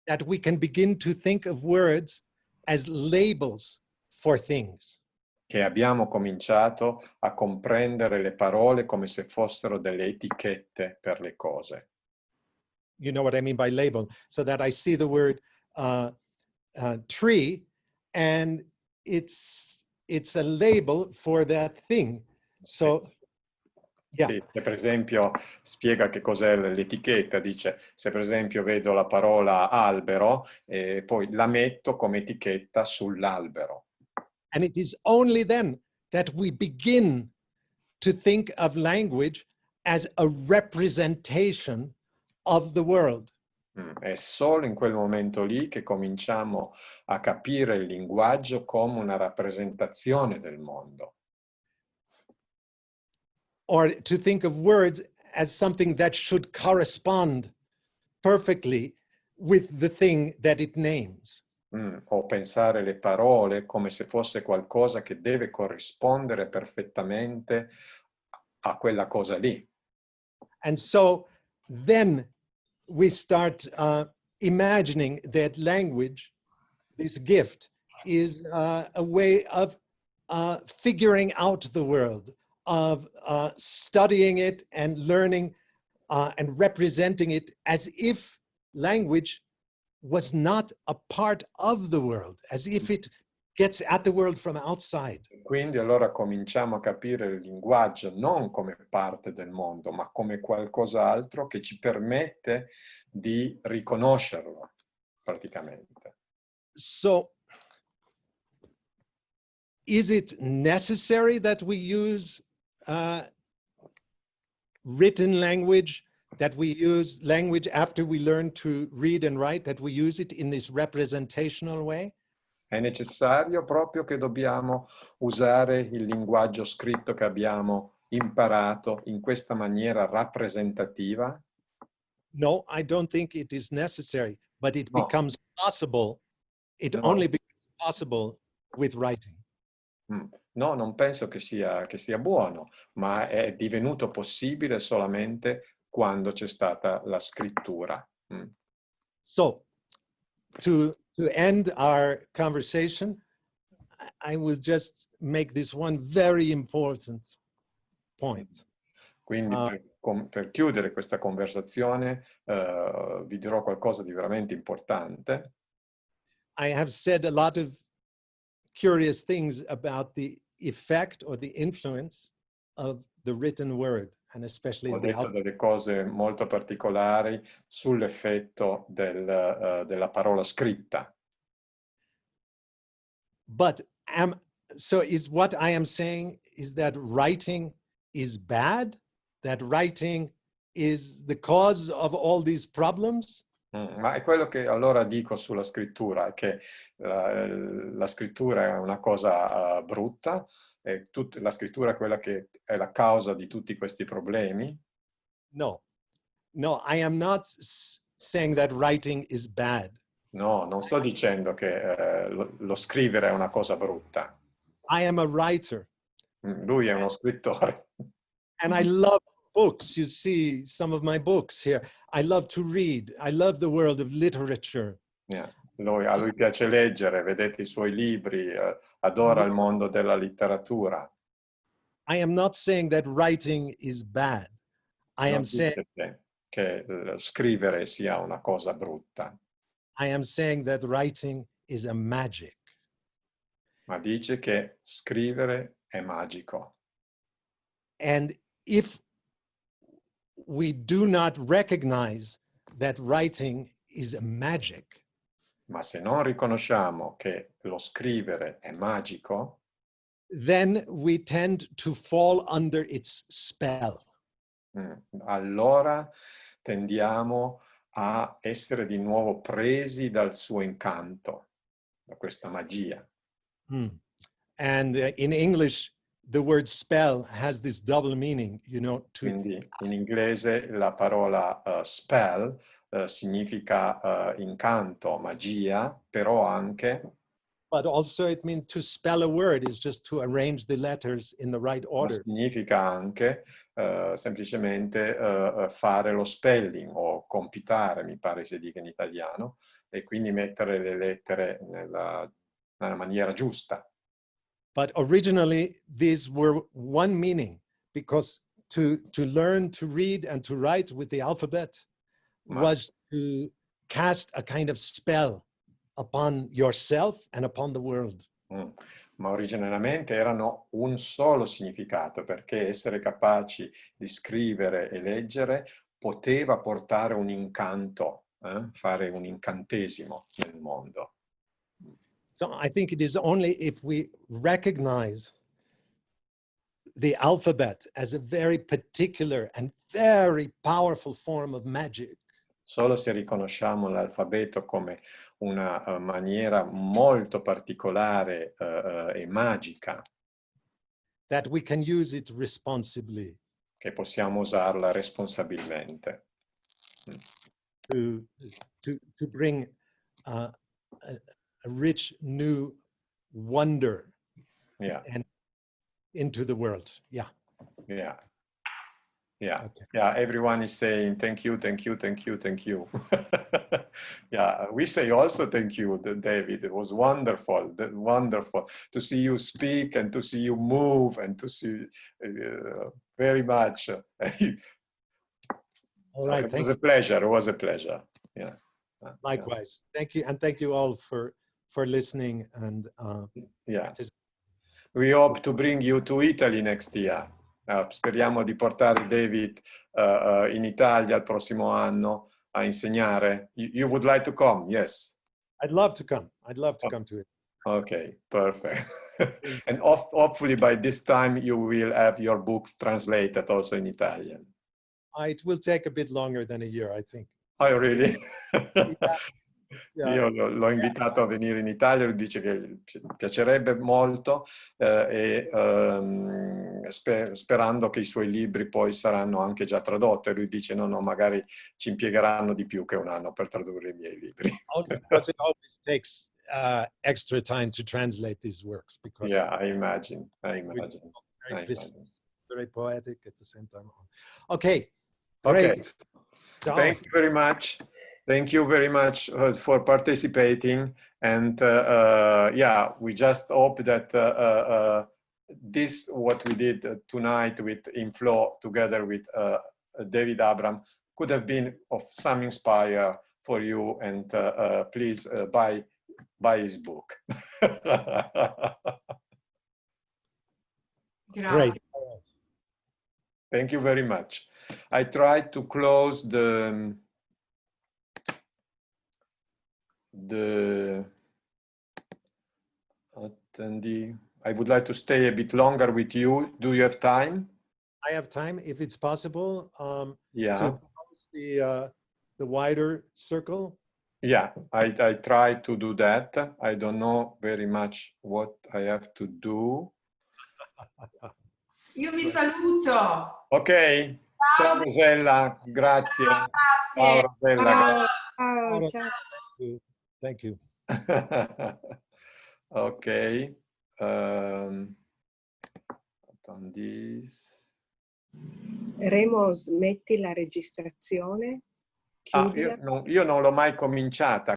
that we can begin to think of words as labels for things. Che abbiamo cominciato a comprendere le parole come se fossero delle etichette per le cose. You know what I mean by label? So that I see the word tree, and it's a label for that thing. So, yeah. Sì, se per esempio spiega che cos'è l'etichetta, dice se per esempio vedo la parola albero e poi la metto come etichetta sull'albero. And it is only then that we begin to think of language as a representation of the world. È solo in quel momento lì che cominciamo a capire il linguaggio come una rappresentazione del mondo. or to think of words as something that should correspond perfectly with the thing that it names. O pensare le parole come se fosse qualcosa che deve corrispondere perfettamente a quella cosa lì. And so then we start imagining that language, this gift, is a way of figuring out the world, of studying it and learning and representing it as if language was not a part of the world, as if it gets at the world from outside. Quindi allora cominciamo a capire il linguaggio non come parte del mondo, ma come qualcos'altro che ci permette di riconoscerlo, praticamente. So, is it necessary that we use written language, that we use language after we learn to read and write, that we use it in this representational way? È necessario proprio che dobbiamo usare il linguaggio scritto che abbiamo imparato in questa maniera rappresentativa? No, I don't think it is necessary, but it No. becomes possible. It No. only becomes possible with writing. No, non penso che sia buono, ma è divenuto possibile solamente quando c'è stata la scrittura. So, to end our conversation, I will just make this one very important point. Quindi per chiudere questa conversazione vi dirò qualcosa di veramente importante. I have said a lot of curious things about the effect or the influence of the written word, and especially Ho the detto delle cose molto particolari sull'effetto della parola scritta. But so is what I am saying is that writing is bad, that writing is the cause of all these problems? Ma è quello che allora dico sulla scrittura, è che la scrittura è una cosa brutta, e la scrittura è quella che è la causa di tutti questi problemi? No, I am not saying that writing is bad. No, non sto dicendo che lo scrivere è una cosa brutta. I am a writer. Lui è uno scrittore. And I love books. You see some of my books here. I love to read. I love the world of literature. A lui piace leggere, vedete i suoi libri, adora il mondo della letteratura. I am not saying that writing is bad. I am saying che scrivere sia una cosa brutta. I am saying that writing is a magic. Ma dice che scrivere è magico. And if we do not recognize that writing is a magic, ma se non riconosciamo che lo scrivere è magico, then we tend to fall under its spell. Allora tendiamo a essere di nuovo presi dal suo incanto, da questa magia. And in English, the word spell has this double meaning, Quindi in inglese la parola spell significa incanto, magia, però anche... But also it means to spell a word is just to arrange the letters in the right order. Significa anche semplicemente fare lo spelling o compitare, mi pare si dica in italiano, e quindi mettere le lettere nella maniera giusta. But originally these were one meaning, because to learn to read and to write with the alphabet was to cast a kind of spell upon yourself and upon the world. Ma originariamente erano un solo significato, perché essere capaci di scrivere e leggere poteva portare un incanto, fare un incantesimo nel mondo. So I think it is only if we recognize the alphabet as a very particular and very powerful form of magic. Solo se riconosciamo l'alfabeto come una maniera molto particolare e magica, that we can use it responsibly. che possiamo usarla responsabilmente. To bring a rich new wonder and into the world. Yeah. Yeah. Yeah. Okay. Yeah. Everyone is saying thank you, thank you, thank you, thank you. Yeah. We say also thank you, David. It was wonderful, wonderful to see you speak and to see you move and to see very much. All right. It was a pleasure. It was a pleasure. Yeah. Likewise. Thank you. And thank you all for listening. And yeah. We hope to bring you to Italy next year. Speriamo di portare David in Italia il prossimo anno a insegnare. You would like to come? Yes. I'd love to come. I'd love to come to it. Okay, perfect. And hopefully by this time you will have your books translated also in Italian. It will take a bit longer than a year, I think. Oh, really? Yeah. Io l'ho invitato a venire in Italia, lui dice che piacerebbe molto sperando che i suoi libri poi saranno anche già tradotti. E lui dice no, magari ci impiegheranno di più che un anno per tradurre i miei libri. Because it always takes extra time to translate these works. Because yeah, I imagine. Very poetic at the same time. Okay, great. Okay. Thank you very much. Thank you very much for participating. And yeah, we just hope that this, what we did tonight with Inflow together with David Abram, could have been of some inspire for you. And please buy his book. Great. Thank you very much. I tried to close the attendee. I would like to stay a bit longer with you. Do you have time? I have time, if it's possible. Yeah. To close the wider circle. Yeah, I try to do that. I don't know very much what I have to do. Io vi saluto. Ok. Ciao Rosella, grazie. Ciao, Rosella. Ciao, ciao. Thank you. Ok. Attendees. Remo, smetti la registrazione. Chiudila. Io non l'ho mai cominciata.